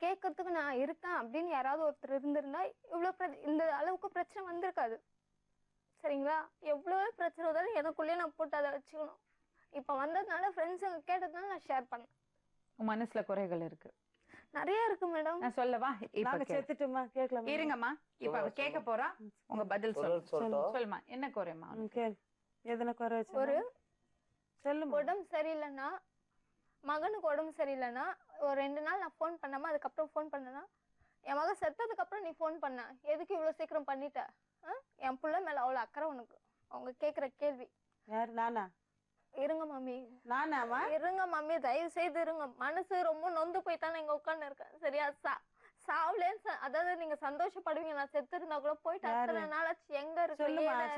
கேட்கறதுக்கு நான் இருக்கேன் அப்படின்னு யாராவது ஒருத்தர் இருந்திருந்தா இவ்வளோ இந்த அளவுக்கு பிரச்சனை வந்திருக்காது. சரிங்களா? எவ்வளோ பிரச்சனை வந்தாலும் எனக்குள்ளேயே நான் போட்டு அதை வச்சுக்கணும். இப்போ வந்ததுனால ஃப்ரெண்ட்ஸுங்க கேட்டதுனால நான் ஷேர் பண்ணேன். உன் மனசுல குறைகள் இருக்கு, நிறைய இருக்கு மேடம். நான் சொல்லவா? இப்ப சேர்த்துட்டுமா கேட்கலாம். இருங்கம்மா, இப்ப அவ கேட்க போறா. உங்க பதில் சொல்லுமா. என்ன குறைமா? எதனா குறை? ஒரு உடம்பு சரியில்லைன்னா, மகனுக்கு உடம்பு சரியில்லைன்னா ஒரு 2 நாள் நான் ஃபோன் பண்ணாம அதுக்கப்புறம் ஃபோன் பண்ணேன்னா, என் மகன் செத்ததுக்கு அப்புறம் நீ ஃபோன் பண்ண, எதுக்கு இவ்வளவு சீக்கிரம் பண்ணிட்ட? என் புள்ள மேல அவ்வளவு அக்கறை உனக்கு. அவங்க கேக்குற கேள்வி. யாரு? நானா? இருங்க மாமி. நானாமா? இருங்க மாமி, தயவு செய்து இருங்க. மனசு ரொம்ப நொந்து போய்த்தானே இங்க உட்கார்ந்து இருக்கேன். சரியா? சாவுலே அதாவது நீங்க சந்தோஷப்படுவீங்க, நான் செத்து இருந்தா கூட போயிட்டு அத்தனை நாளாச்சு எங்க இருக்கு?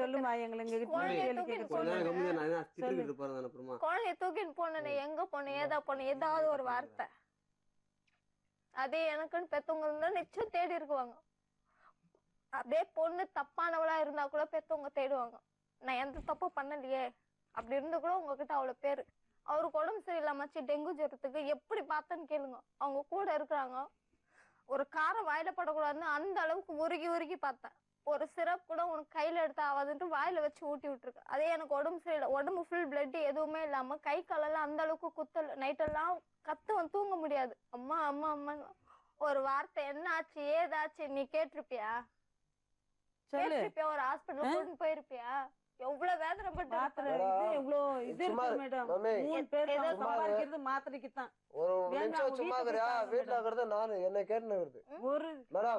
சொல்லுமா எங்களுக்கு குழந்தைய தூக்கிட்டு போனே, எங்க போனேன், ஏதா போனேன், ஏதாவது ஒரு வார்த்தை. அதே எனக்குன்னு பெத்தவங்க இருந்தா நிச்சயம் தேடி இருக்குவாங்க. அதே பொண்ணு தப்பானவளா இருந்தா கூட பெத்தவங்க தேடுவாங்க. நான் எந்த தப்பும் பண்ணலையே அப்படி இருந்து கூட உங்ககிட்ட அவ்வளவு பேரு. அவருக்கு உடம்பு சரியில்லாமச்சு டெங்கு ஜுரத்துக்கு எப்படி பார்த்தேன்னு கேளுங்க. அவங்க கூட இருக்கிறாங்க. ஒரு காரம் வாயில படக்கூடாதுன்னு அந்த அளவுக்கு உருகி உருகி பார்த்தேன். ஒரு சிரப் கூட உனக்கு கையில எடுத்து ஆகாதுன்ட்டு வாயில வச்சு ஊட்டி விட்டுருக்கு. அதே எனக்கு உடம்பு சரியில்லை, உடம்பு ஃபுல் பிளட் எதுவுமே இல்லாம கை காலெல்லாம் அந்த அளவுக்கு குத்தல், நைட்டெல்லாம் கத்துவன், தூங்க முடியாது. அம்மா அம்மா அம்மா ஒரு வார்த்தை என்ன ஆச்சு ஏதாச்சு நீ கேட்டிருப்பியா? கேட்டிருப்பியா? ஒரு ஹாஸ்பிட்டல் கூட்டிட்டு போயிருப்பியா? எவ்வளவு வேதனைப்பட்டு மாத்திரைக்குதான் ஒரு நிமிஷம் சும்மா இருக்கிறியா? வீட்டுல இருக்கிறது நானு என்ன கேட்டுன்னு ஒரு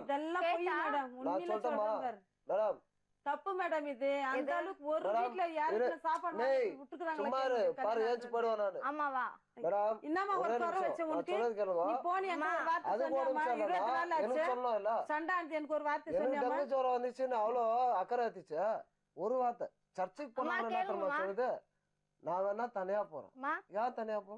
இதெல்லாம் போய் மேடம் நான் சொல்றேன் மேடம். தப்பு மேடம் இது அந்த அளவுக்கு ஒரு மேடம், வீட்ல யாருக்கு சாப்பாடு டேய், விட்டுக்குறாங்க சும்மா இரு, பாரு ஏச்சு போடுவேன் நானு. ஆமாவா மேடம், என்னம்மா ஒரு ஒரே குறை நிமிஷம், வச்ச நான் உனக்கு சொல்றது கேளுங்க. நீ போனி எனக்கு ஒரு வார்த்தை அதுக்கு ஒரு சொன்னியாம்மா நிமிஷம் 20 இல்லைண்ணா, நாள் எனக்கு ஆச்சு சொல்லணும் இல்ல. சண்டாந்தி எனக்கு ஒரு வார்த்தை எனக்கு சொன்னியாம்மா டெங்கு ஜுரம் வந்துச்சுன்னு அவ்வளோ அக்கறை ஆத்திச்சு. ஒரு வார்த்தை சர்ச்சுக்கு போனா என்ன தெரியுமா சொல்லுது, நான் வேணா தனியா போறேன். ஏன் தனியா போ?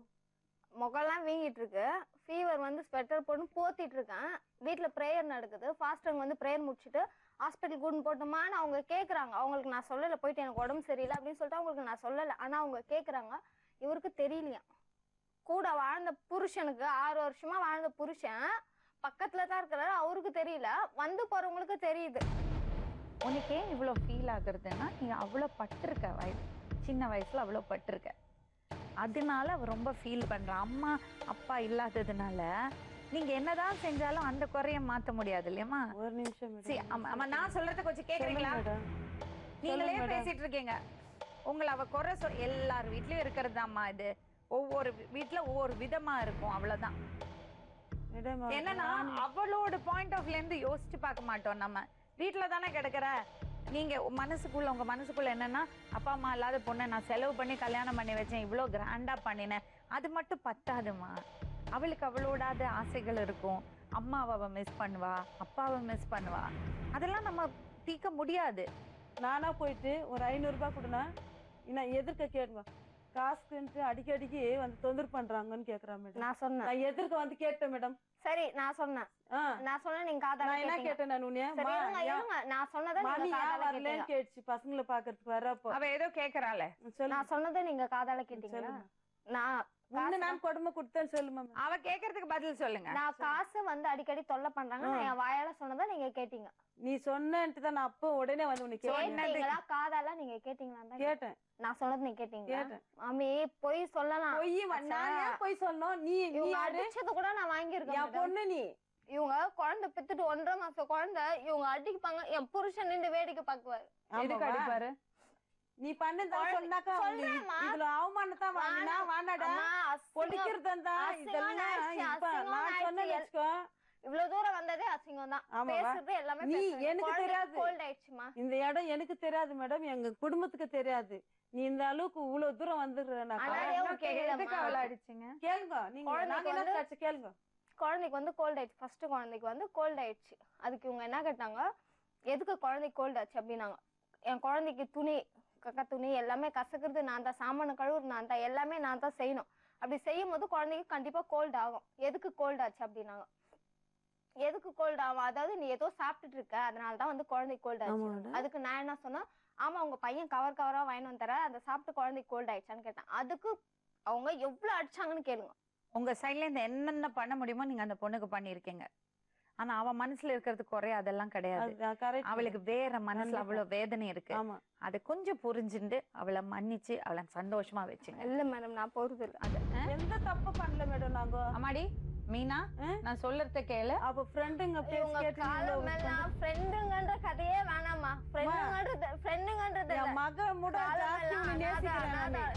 முகம்லாம் வீங்கிட்டு இருக்கு, ஃபீவர் வந்து ஸ்வெட்டர் போட்டு போத்திட்டு இருக்கேன், வீட்டில் ப்ரேயர் நடக்குது, ஃபாஸ்டர் வந்து ப்ரேயர் முடிச்சுட்டு ஹாஸ்பிட்டல் கூட்டின்னு போட்டோமான்னு அவங்க கேட்குறாங்க. அவங்களுக்கு நான் சொல்லலை, போயிட்டு எனக்கு உடம்பு சரியில்லை அப்படின்னு சொல்லிட்டு அவங்களுக்கு நான் சொல்லலை. ஆனால் அவங்க கேட்குறாங்க. இவருக்கு தெரியலையா, கூட வாழ்ந்த புருஷனுக்கு 6 வருஷமா வாழ்ந்த புருஷன் பக்கத்துல தான் இருக்கிறாரு, அவருக்கு தெரியல, வந்து போறவங்களுக்கு தெரியுது. உனக்கு ஏன் இவ்வளோ ஃபீல் ஆகுறதுன்னா நீ அவ்வளோ பட்டிருக்க சின்ன வயசுல அவ்வளோ பட்டிருக்க, அதனால அவ ரொம்ப ஃபீல் பண்றா. அம்மா அப்பா இல்லாததுனால நீங்க என்னதான் செஞ்சாலும் அந்த குறைய மாத்த முடியாது இல்லையம்மா. ஒரு நிமிஷம் அம்மா நான் சொல்றத கொஞ்சம் கேக்குறீங்களா? நீங்களே பேசிட்டு இருக்கீங்க. உங்களை அவ குறை எல்லார் வீட்லயும் இருக்கிறதாம்மா இது. ஒவ்வொரு வீட்டுல ஒவ்வொரு விதமா இருக்கும், அவ்வளவுதான். என்னன்னா அவளோட பாயிண்ட் ஆஃப் வியூல இருந்து யோசிச்சு பார்க்க மாட்டோம். நம்ம வீட்டுல தானே கிடக்குற, நீங்க மனசுக்குள்ள உங்க மனசுக்குள்ள என்னன்னா அப்பா அம்மா இல்லாத பொண்ணை நான் செலவு பண்ணி கல்யாணம் பண்ணி வச்சேன், இவ்வளோ கிராண்டா பண்ணினேன், அது மட்டும் பத்தாதுமா. அவளுக்கு அவளோட ஆசைகள் இருக்கும். அம்மாவை அவ மிஸ் பண்ணுவா, அப்பாவை மிஸ் பண்ணுவா, அதெல்லாம் நம்ம தீர்க்க முடியாது. நானா போயிட்டு ஒரு 500 ரூபாய் கொடுனா நான் எதிர்க்க கேட்பேன், காசுக்குன்ட்டு அடிக்கடிக்கு வந்து தொந்தரவு பண்றாங்கன்னு கேக்குறேன் மேடம். நான் சொன்னேன், நான் எதிர்க்க வந்து கேட்டேன் மேடம். சரி நான் சொன்னேன், நீங்க காதால என்ன கேட்டேன் நான் உன்னைய நான் சொன்னதை வரலன்னு கேட்டுச்சு பசங்களை பாக்குறதுக்கு வரப்போ. அவ ஏதோ கேக்குறாளே, நான் சொன்னதை நீங்க காதால கேட்டீங்களா? நான் கொடுமை கொடுத்தேன்னு சொல்லுமா. அவ கேக்குறதுக்கு பதில் சொல்லுங்க. நான் காசு வந்து அடிக்கடி தொல்லை பண்றாங்க, நான் என் வாயால சொன்னதை நீங்க கேட்டீங்க. நீ சொன்னேன்ட்டு தான் நான் அப்போ உடனே வந்து உனக்கு கேட்டீங்களா? காதால நீங்க கேட்டீங்களா? கேட்டேன். நான் சொன்னது நீங்க கேட்டீங்களா? மாமி பொய் சொல்லலாம், பொய் சொல்லணும். நீ அடிச்சது கூட நான் வாங்கியிருக்கேன் பொண்ணு. நீ இவங்க குழந்தை பெத்துட்டு 1.5 மாச குழந்தை, இவங்க அடிப்பாங்க, என் புருஷன் நின்று வேடிக்கை பாக்குவாரு. எதுக்கு அடிப்பாரு? நீ பண்ணதான் சொன்னாக்கா இதுல அவமானத்தான் வாங்கினா வாண்டாடா பொடிக்கிறதா இதெல்லாம் நான் சொன்னேன்னு வச்சுக்கோ. இவ்வளவு தூரம் வந்ததே அசிங்கம் தான், பேசுறது எல்லாமே. நீ எனக்கு தெரியாது, கோல்ட் ஆயிடுச்சுமா. இந்த இடம் எனக்கு தெரியாது மேடம், எங்க குடும்பத்துக்கு தெரியாது. நீ இந்த அளவுக்கு இவ்வளவு தூரம் வந்துடுறேன் கேளுங்க. நீங்க கேளுங்க. குழந்தைக்கு வந்து கோல்ட் ஆயிடுச்சு, ஃபர்ஸ்ட் குழந்தைக்கு வந்து கோல்ட் ஆயிடுச்சு. அதுக்கு இவங்க என்ன கேட்டாங்க, எதுக்கு குழந்தைக்கு கோல்ட் ஆச்சு அப்படின்னாங்க. என் குழந்தைக்கு துணி கக்கா துணி எல்லாமே கசக்குறது நான் தான், சாமான கழுவுறது நான் தான், எல்லாமே நான் தான் செய்யணும். அப்படி செய்யும் போது குழந்தைக்கு கண்டிப்பா கோல்ட் ஆகும். எதுக்கு கோல்ட் ஆச்சு அப்படின்னாங்க. எதுக்கு கோல்ட் ஆகும், அதாவது நீ ஏதோ சாப்பிட்டுட்டு இருக்க அதனாலதான் வந்து குழந்தைக்கு கோல்ட் ஆச்சு. அதுக்கு நான் என்ன சொன்னா, ஆமா உங்க பையன் கவரா வாங்கிட்டு வந்துற, அதை சாப்பிட்டு குழந்தைக்கு கோல்ட் ஆயிடுச்சான்னு கேட்டேன். அதுக்கு அவங்க எவ்வளவு அடிச்சாங்கன்னு கேளுங்க. உங்க சைட்ல இருந்து என்னென்ன பண்ண முடியுமோ நீங்க அந்த பொண்ணுக்கு பண்ணிருக்கீங்க. ஆனா அவ மனசுல இருக்கிறது குறை அதெல்லாம் கிடையாது. அவளுக்கு வேற மனசுல அவ்வளவு வேதனை இருக்கு. அதை கொஞ்சம் புரிஞ்சுட்டு அவளை மன்னிச்சு அவளை சந்தோஷமா வச்சுங்க. இல்ல மேடம் நான் போறது இல்ல, அது எந்த தப்பு பண்ணல மேடம். நாங்க அம்மாடி மீனா நான் சொல்றத கேளு. அப்ப ஃப்ரெண்டுங்க ஃப்ரெண்டுங்கன்ற கதையே வேணாமா. ஃப்ரெண்டுங்கன்றது மக முட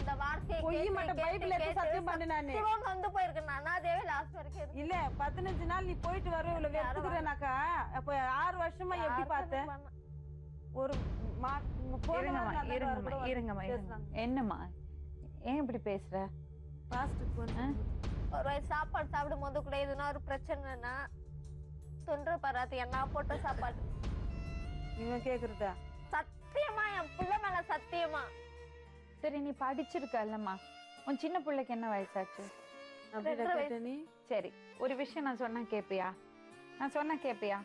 இந்த வார்த்தையை பொய் மட்டும் பைபிள்ல எடுத்து சத்தியம் பண்ணு. நானு சிவன் வந்து போயிருக்கேன் நான், அதே லாஸ்ட் வரைக்கும் இல்ல 15 நாள் நீ போயிட்டு வர இவ்வளவு வெறுத்துக்கிறேனாக்கா. அப்ப 6 வருஷமா எப்படி பார்த்தேன்? ஒரு இருங்கம்மா என்னம்மா ஏன் இப்படி பேசுற? ஒரு வயசு சாப்பாடு சாப்பிடும் போது கூட எதுனா ஒரு பிரச்சனைனா தொன்று பராது என்ன போட்ட சாப்பாடு இவன் கேக்குறதா? சத்தியமா என் பிள்ளை மேல சத்தியமா. சரி நீ படிச்சிருக்கல்லம்மா, உன் சின்ன பிள்ளைக்கு என்ன வயசாச்சு? சரி ஒரு விஷயம் நான் சொன்னா கேப்பியா?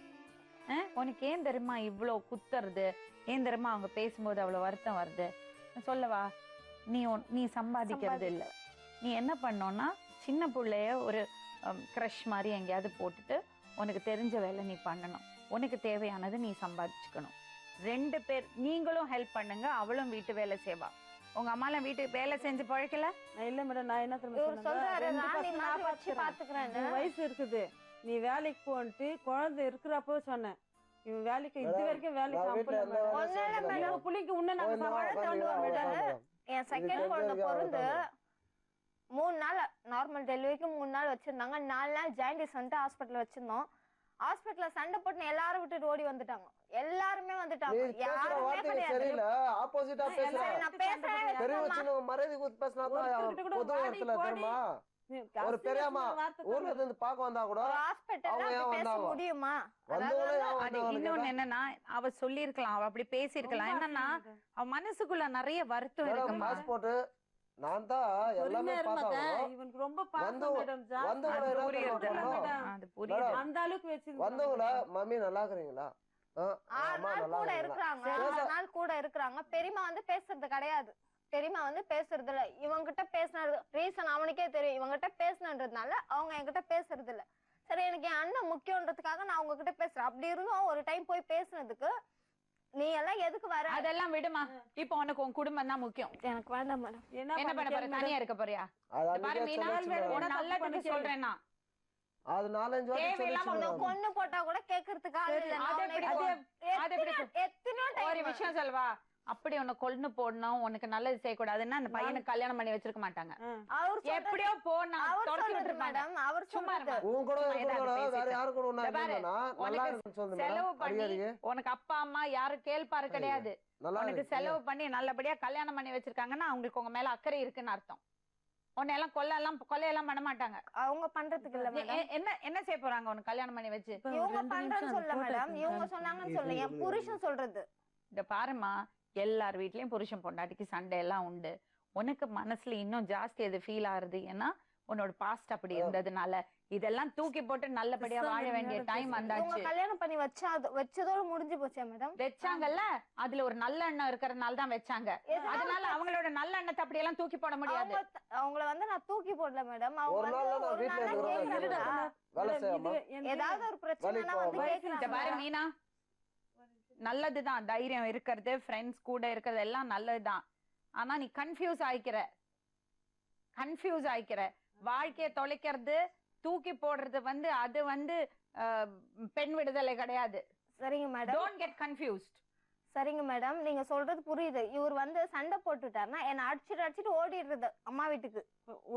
உனக்கு ஏன் தெரியுமா இவ்வளோ குத்துறது? ஏன் தெரியுமா அவங்க பேசும்போது அவ்வளவு வருத்தம் வருது? சொல்லவா? நீ சம்பாதிக்கிறது இல்லை. நீ என்ன பண்ணோன்னா சின்ன பிள்ளைய ஒரு க்ரஷ் மாதிரி எங்கேயாவது போட்டுட்டு உனக்கு தெரிஞ்ச வேலை நீ பண்ணணும். உனக்கு தேவையானது நீ சம்பாதிச்சுக்கணும். 2 பேர் நீங்களும் ஹெல்ப் பண்ணுங்க, அவளும் வீட்டு வேலை செய்வா. உங்க அம்மாலாம் வீட்டுக்கு வேலை செஞ்சு பழக்கல? இல்ல மேடம், நான் என்ன சொல்றேன், வயசு இருக்குது, நீ வேலைக்கு போன்ட்டு குழந்தை இருக்கிறப்போ சொன்னேன். இவன் வேலைக்கு இது வரைக்கும் வேலைக்கு பிள்ளைக்கு என் செகண்ட் குழந்தை பிறந்து 3 நாள் நார்மல் டெலிவரிக்கு 3 நாள் வச்சிருந்தாங்க. 4 நாள் ஜாயிண்டிஸ் வந்துட்டு ஹாஸ்பிட்டல் வச்சிருந்தோம். ஹாஸ்பிட்டல்ல சண்டை போட்டு எல்லாரும் விட்டுட்டு ஓடி வந்துட்டாங்க. எல்லாருமே நீ வந்துட்டாங்க. பேசுற யாருமே வார்த்தை கிடையாது. சரியில்ல, ஆப்போசிட்டா பேசுற. சரி, நான் பேசுறேன் பெரிய வச்சுக்கோமா. வச்சு மரியாதை கொடுத்து பேசினா தான் பொது இடத்துல தெரியுமா? ஒரு பெரியம்மா ஊர்ல இருந்து பார்க்க வந்தா கூட ஒரு ஹாஸ்பிட்டல்ல அவங்க ஏன் அப்படி பேச வந்தாங்க? முடியுமா? வந்தவங்களே ஏன் அது வந்தாங்க இன்னொன்னு கேட்டா? என்னன்னா அவ சொல்லிருக்கலாம், அவ அப்படி பேசிருக்கலாம். என்னன்னா அவ மனசுக்குள்ள நிறைய வருத்தம் மேடம் இருக்குமா. பாஸ்போர்ட் நான் தான் எல்லாமே பார்த்தா இவனுக்கு ரொம்ப பாசம் மேடம். வந்தவங்கள அது என்ன புரியுது பண்ணணும்? அது புரியுது. அந்த அளவுக்கு வச்சு வந்தவங்கள மம்மி நல்லா இருக்கிறீங்களா? 6 அம்மா நாள் நல்லா கூட இருக்கிறீங்களா? இருக்கிறாங்க. 6 நாள் கூட இருக்கிறாங்க. பெரியம்மா வந்து பேசுறது கிடையாது. பெரியம்மா வந்து பேசுறது இல்ல. இவங்கிட்ட பேசினது ரீசன் அவனுக்கே தெரியும். இவங்கிட்ட பேசினதுனால அவங்க என்கிட்ட பேசுறது இல்ல. சரி, எனக்கு என் அண்ணன் முக்கியன்றதுக்காக நான் உங்ககிட்ட பேசுறேன். அப்படி இருந்தும் ஒரு டைம் போய் பேசுனதுக்கு நீ எல்லாம் எதுக்கு வர? அதெல்லாம் விடுமா. இப்போ உனக்கு உன் குடும்பம் தான் முக்கியம். எனக்கு வேண்டாம் மேடம். என்ன பண்ண போற? தனியா இருக்க போறியா? அது பாரு அன்னைக்கே மீனா, சொல்லிச்சு மேடம். உன் நல்லதுக்கு சொல்றேன்னா அது 4-5 வாட்டி தேவையில்லாம சொல்லிச்சு உன்னை மேடம். கொன்னு போட்டா கூட கேக்குறதுக்கு ஆள் இல்ல. நான் அது உன்னை எப்படி இப்போ அது எப்படி எத்தனையோ ஒரு டைம் விஷயம் சொல்வா, அப்படி உன்னை கொன்னு போடணும், உனக்கு நல்லது செய்யக்கூடாதுன்னா அந்த பையனுக்கு கல்யாணம் பண்ணி வச்சிருக்க மாட்டாங்க. அவர் எப்படியோ போனா அவர் தொடக்கி சொல்றது விட்டுருப்பாங்க. மேடம். அவர் சும்மா சொல்றது இருமா. உன் கூட சும்மா இருக்கிற ஏதாவது வேற பேசிட்டு. யாரு கூட ஒண்ணா இந்த பாரு, இருந்தா நல்லா உனக்கு இருக்குன்னு சொல்லுங்க செலவு மேடம். பண்ணி அடிக்கடிக்கு உனக்கு அப்பா அம்மா யாரும் கேள்பாரு கிடையாது. நல்லா உனக்கு இருக்கு. செலவு பண்ணி நல்லபடியா கல்யாணம் பண்ணி வச்சிருக்காங்கன்னா அவங்களுக்கு உங்க மேல அக்கறை இருக்குன்னு அர்த்தம். உன்னை எல்லாம் கொலையெல்லாம் பண்ண மாட்டாங்க. அவங்க பண்றதுக்கு இல்ல மேடம். என்ன செய்ய போறாங்க உனக்கு கல்யாணம் பண்ணி வச்சு? இவங்க பண்றேன்னு சொல்ல மேடம். இவங்க சொன்னாங்கன்னு சொல்ல. என் புருஷன் சொல்றது. இந்த பாருமா, எல்லார் வீட்லயும் புருஷன் பொண்டாட்டிக்கு சண்டை எல்லாம் உண்டு. உனக்கு மனசுல இன்னும் ஜாஸ்தி அது ஃபீல் ஆகுது. ஏன்னா உன்னோட பாஸ்ட் அப்படி இருந்ததுனால இதெல்லாம் தூக்கி போட்டு நல்லபடியா வாழ வேண்டிய டைம் இவங்க வந்தாச்சு. கல்யாணம் பண்ணி வச்சதோட முடிஞ்சு போச்சே மேடம். வச்சாங்கல்ல, அதுல ஒரு நல்ல எண்ணம் இருக்கறதுனால தான் வச்சாங்க. அதனால அவங்களோட நல்ல எண்ணத்தை அப்படி எல்லாம் தூக்கி போட முடியாது. அவங்கள வந்து நான் தூக்கி போடல மேடம். அவங்க ஒரு வந்து நாள் நான் ஒரு வீட்ல நாள் இருக்கிறேன். வேலை செய்யாம ஏதாவது ஒரு பிரச்சனைனா வந்து இந்த கேக்குறாங்க. பாரு மீனா, நல்லதுதான் தைரியம் இருக்கிறது, ஃப்ரெண்ட்ஸ் கூட இருக்கிறது எல்லாம் நல்லதுதான். ஆனா நீ கன்ஃபியூஸ் ஆயிக்கிற வாழ்க்கைய தொலைக்கிறது, தூக்கி போடுறது வந்து அது வந்து பெண் விடுதலை கிடையாது. சரிங்க மேடம். Don't get confused. சரிங்க மேடம், நீங்க சொல்றது புரியுது. இவர் வந்து சண்டை போட்டுட்டாருன்னா என்ன அடிச்சிட்டு ஓடிடுறது அம்மா வீட்டுக்கு.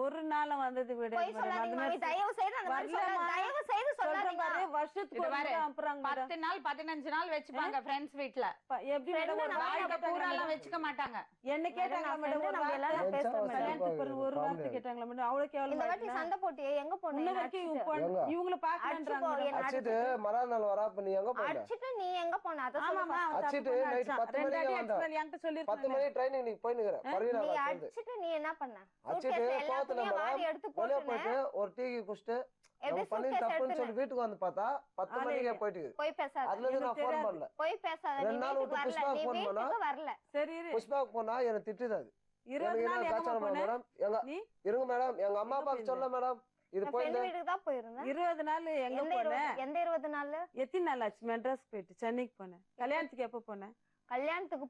ஒரு நாள் வந்தது விட போய் சொல்லாதீங்க மாமி. தயவு செய்து அந்த மாதிரி சொல்லாதீங்க. தயவு செய்து சொல்லாதீங்க. வருஷத்துக்கு ஒரு முறை அனுப்புறாங்க மேடம். 10 நாள் 15 நாள் வச்சுப்பாங்க ஃப்ரெண்ட்ஸ் வீட்ல. எப்படி மேடம் ஒரு வாழ்க்கை பூரா எல்லாம் வச்சுக்க மாட்டாங்க. என்ன கேட்டாங்களா மேடம்? ஒரு நம்ம எல்லாம் வார்த்தை பேசுறோம் கல்யாணத்துக்கு பிறகு ஒரு வார்த்தை கேட்டாங்களா மேடம்? அவ்வளவு இந்த கேவலமா வாட்டி சண்டை போட்டு எங்க போனீங்க? இன்ன வரைக்கும் இவங்கள பாக்கலன்றாங்க. அச்சிட்டு மறாத நாள் வரா. அப்ப நீ எங்க போன? அடிச்சிட்டு நீ எங்க போன? அத ஆமாமா, அச்சிட்டு நைட் 10 மணிக்கு வந்தா. என்கிட்ட சொல்லி 10 மணி ட்ரைனிங் நீ போய் நிக்கற. பரவீனா நீ வந்து அடிச்சிட்டு நீ என்ன பண்ண? அச்சிட்டு கோவத்துல வாரி எடுத்து வெளிய போட்டுனே போயிட்டு ஒரு டீ குடிச்சிட்டு நம்ம பண்ணி தப்புன்னு சொல்லி வீட்டுக்கு வந்து பார்த்தா 10 மணிக்கே போயிட்டு. போய் பேசாத. அதுல இருந்து நான் ஃபோன் பண்ணல. போய் பேசாத. நீ 2 நாள் விட்டு வீட்டுக்கு புஷ்பா வரல. நீ ஃபோன் பண்ணா வீட்டுக்கு வரல. சரி இரு. புஷ்பாக்கு போனா என்ன திட்டுது. அது 20 நாள் எங்க போன மேடம் எங்க நீ? இருங்க மேடம், எங்க அம்மா அப்பாக்கு சொல்ல மேடம். இது நான் போய் ஃப்ரெண்ட் வீட்டுக்கு தான் போயிருந்தேன். 20 நாள் எங்க போன? எந்த 20 நாள்? எத்தனை நாள் ஆச்சு? மெட்ராஸ் போயிட்டு சென்னைக்கு போனேன். கல்யாணத்துக்கு எப்ப போனேன்? கல்யாணத்துக்கு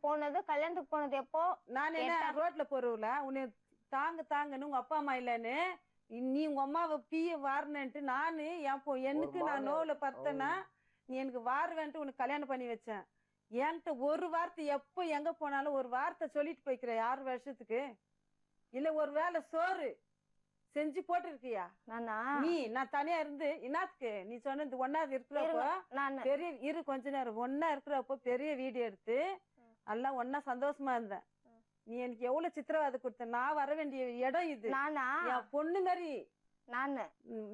போனது எப்போ? நான் என்ன ரோட்ல போறவுல உன்னை தாங்கன்னு உங்க அப்பா அம்மா இல்லன்னு நீ உங்க அம்மாவை பிய வாரணுன்ட்டு நானு எனக்கு நான் நோவுல பார்த்தேன்னா நீ எனக்கு வாருவேன்ட்டு உனக்கு கல்யாணம் பண்ணி வச்சேன். என்கிட்ட ஒரு வார்த்தை எப்போ எங்க போனாலும் ஒரு வார்த்தை சொல்லிட்டு போய்க்கிற 6 வருஷத்துக்கு இல்ல ஒரு வேளை சோறு செஞ்சு போட்டு இருக்கியா? நான் தனியா இருந்து என்னத்துக்கு நீ சொன்னது ஒன்னாவது இருக்கிறப்போ பெரிய கொஞ்ச நேரம் ஒன்னா இருக்கிறப்போ பெரிய வீடியோ எடுத்து எல்லாம் ஒன்னா சந்தோஷமா இருந்தேன். நீ எனக்கு எவ்வளவு சித்திரவாதை கொடுத்த. நான் வர வேண்டிய இடம் இது. என் பொண்ணு மாதிரி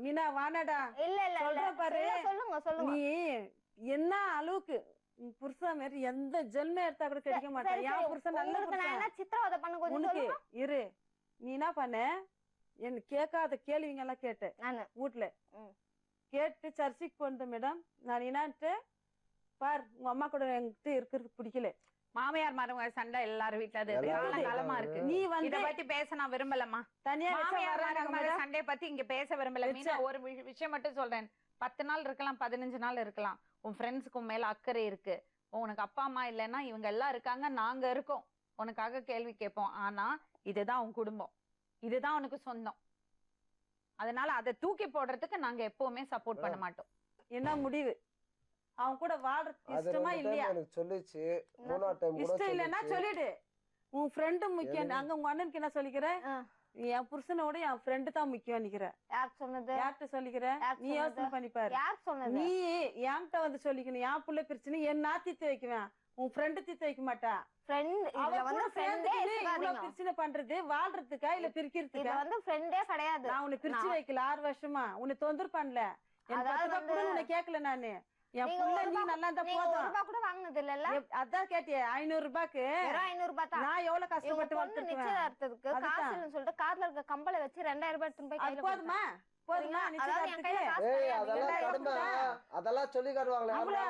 மீனா வானடா. சொல்ற பாரு, நீ என்ன அளவுக்கு புருஷன் மாதிரி எந்த ஜென்மம் எடுத்தா கூட கிடைக்க மாட்டேன். என் புருஷன் நல்ல புருஷன். உனக்கு இரு, நீ என்ன பண்ண? என்ன கேட்காத கேள்விங்க எல்லாம் கேட்டேன் வீட்டுல. கேட்டு சர்ச்சுக்கு போனேன் மேடம். நான் என்னான்ட்டு பார் உங்க அம்மா கூட என்கிட்ட இருக்கிறது பிடிக்கல. மாமியார் மருமக சண்டை எல்லாரும் வீட்டுல காலமா இருக்கு. நீ வந்து இத பத்தி பேச நான் விரும்பலமா. தனியா மாமியார் மருமக சண்டைய பத்தி இங்க பேச விரும்பல. மீனா ஒரு விஷயம் மட்டும் சொல்றேன். 10 நாள் இருக்கலாம், 15 நாள் இருக்கலாம். உன் ஃப்ரெண்ட்ஸுக்கு மேல அக்கறை இருக்கு. உனக்கு அப்பா அம்மா இல்லைன்னா இவங்க எல்லாம் இருக்காங்க, நாங்க இருக்கோம், உனக்காக கேள்வி கேட்போம். ஆனா இதுதான் உன் குடும்பம், இதுதான் உனக்கு சொந்தம். அதனால அதை தூக்கி போடுறதுக்கு நாங்க எப்பவுமே சப்போர்ட் பண்ண மாட்டோம். என்ன முடிவு? அவன் கூட வாழ்றது இஷ்டமா இல்லையா? சொல்லிச்சு மூணாவது டைம் கூட இஷ்டம் இல்லைன்னா சொல்லிடு. உன் ஃப்ரெண்டு முக்கியம். அங்க உங்க அண்ணனுக்கு என்ன சொல்லிக்கிற? என் புருஷனோட என் ஃப்ரெண்டு தான் முக்கியம் நிக்கிற. யார் சொன்னது? யார்கிட்ட சொல்லிக்கிற? யார் நீ சொன்னது? யோசனை பண்ணி பாரு. யார் சொன்னது? நீ என்கிட்ட வந்து சொல்லிக்கணும். என் புள்ள பிரச்சனை என்ன தீர்த்து வைக்குவேன், உன் ஃப்ரெண்டு தீர்த்து வைக்க மாட்டா. ஃப்ரெண்ட் இதுல வந்து ஃப்ரெண்டே இவ்வளவு பிரச்சனை பண்றது வாழ்றதுக்கா இல்ல பிரிக்கிறதுக்கா? இது வந்து ஃப்ரெண்டே கிடையாது. நான் உன்னை பிரிச்சு வைக்கல 6 வருஷமா, உன்னை தொந்தர் பண்ணல. உன்னை கேட்கல நானு. என் புள்ள நீ நல்லா இருந்தா போதும். 1 ரூபாய் கூட வாங்குனது இல்லல்ல? அதான் கேட்டியே 500 ரூபாய்க்கு. 500 ரூபாய் தான். நான் எவ்வளவு கஷ்டப்பட்டு வந்து நிச்சயதார்த்தத்துக்கு காசுன்னு சொல்லிட்டு கார்ல இருக்க கம்பளை வச்சு 2000 ரூபாய் எடுத்துட்டு போய் கையில போதுமா? போதுமா? அதெல்லாம் சொல்லி காட்டுவாங்களே,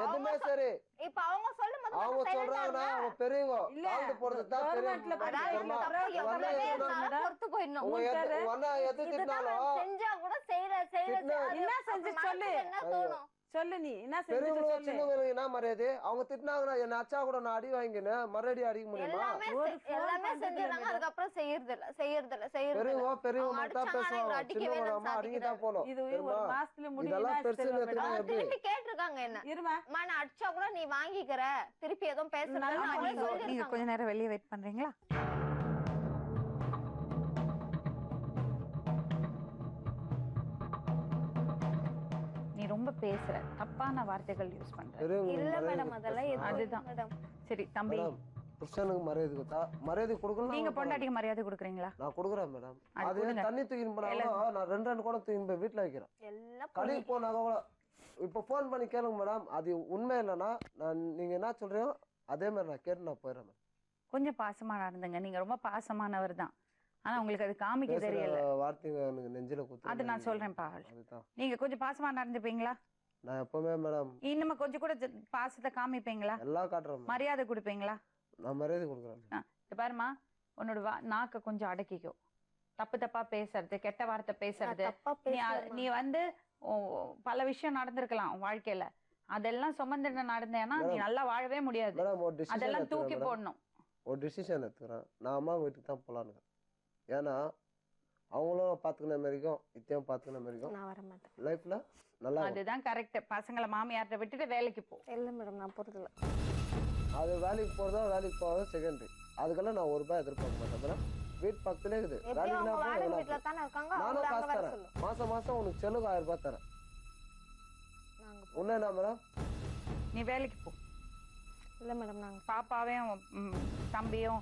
எதுவுமே சரி. இப்ப அவங்க சொல்லும்போது அவங்க சொல்றாங்கன்னா அவங்க பெரியவங்க கால்டு போடுறது தான் பொறுத்து போயிடணும். செஞ்சா கூட செய்யற என்ன செஞ்சு சொல்லு. சொல்லு நீ என்ன செஞ்சு சின்னவங்க என்ன மரியாதை? அவங்க திட்டினாங்கன்னா என்ன அச்சா கூட நான் அடி வாங்கினேன், மறுபடியும் அடிக்க முடியுமா? எல்லாமே செஞ்சிடறாங்க, அதுக்கப்புறம் செய்யறதில்ல. பெரியவங்க தான் பேசுவாங்க, சின்னவங்க அடிக்கிதான் போனோம். இது ஒரு மாசத்துல இதெல்லாம் பெருசு திருப்பி கேட்டிருக்காங்க என்ன, நான் அடிச்சா கூட நீ வாங்கிக்கிற, திருப்பி எதுவும் பேசுறது. நீங்க கொஞ்ச நேரம் வெளியே வெயிட் பண்றீங்களா? நீ ரொம்ப பேசுற, தப்பான வார்த்தைகள் யூஸ் பண்ற. இல்ல மேடம், அதெல்லாம் அதுதான். சரி தம்பி, புருஷனுக்கு மரியாதை கொடுத்தா மரியாதை கொடுக்கணும். நீங்க பொண்டாட்டிக்கு மரியாதை கொடுக்குறீங்களா? நான் கொடுக்குறேன் மேடம். அது தண்ணி தூக்கின்னு போனாலும் நான் 2 கூட தூக்கின்னு போய் வீட்டுல வைக்கிறேன். கடைக்கு போனாக்க கூட இப்ப போன் பண்ணி கேளுங்க மேடம். அது உண்மை இல்லைன்னா நீங்க என்ன சொல்றீங்க அதே மாதிரி நான் கேட்டு நான் போயிடுறேன். கொஞ்சம் பாசமா நடந்துங்க, நீங்க ரொம்ப பாசமானவர் தான். ஆனா உங்களுக்கு அது காமிக்க தெரியல. வார்த்தைங்க எனக்கு நெஞ்சில குத்து. அது நான் சொல்றேன் பாவல், நீங்க கொஞ்சம் பாசமா நடந்துப்பீங்களா? நான் எப்பவுமே மேடம் இன்னும் கொஞ்சம் கூட பாசத்தை காமிப்பீங்களா? எல்லாம் காட்டுறேன். மரியாதை கொடுப்பீங்களா? நான் மரியாதை கொடுக்குறேன். பாருமா, உன்னோட நாக்க கொஞ்சம் அடக்கிக்கோ. தப்பா பேசுறது, கெட்ட வார்த்தை பேசுறது, நீ வந்து பல விஷயம் நடந்திருக்கலாம் வாழ்க்கையில, அதெல்லாம் சுமந்துட்டு நடந்தேன்னா நீ நல்லா வாழவே முடியாது. அதெல்லாம் தூக்கி போடணும். ஒரு டிசிஷன் எடுத்துக்கிறேன், நான் அம்மா வீட்டுக்கு தான் போலான்னு. ஏன்னா அவங்களும் பாத்துக்கின மாதிரிக்கும் இத்தையும் பாத்துக்கின மாதிரிக்கும் நான் வர மாட்டேன் லைஃப்ல நல்லா. அதுதான் கரெக்ட். பசங்களை மாமியார்ட்ட விட்டுட்டு வேலைக்கு போ. இல்ல மேடம், நான் போறதில்ல. அது வேலைக்கு போறதா வேலைக்கு போறதா செகண்டரி. அதுக்கெல்லாம் நான் 1 ரூபாய் எதிர்பார்க்க மாட்டேன் மேடம். வீட்டு பக்கத்துலேயே இருக்குது. நானும் காசு தரேன், மாசம் உனக்கு செலவுக்கு 1000 ரூபாய் தரேன். உன்ன என்ன மேடம்? நீ வேலைக்கு போ. இல்ல மேடம், நாங்க பாப்பாவையும் தம்பியும்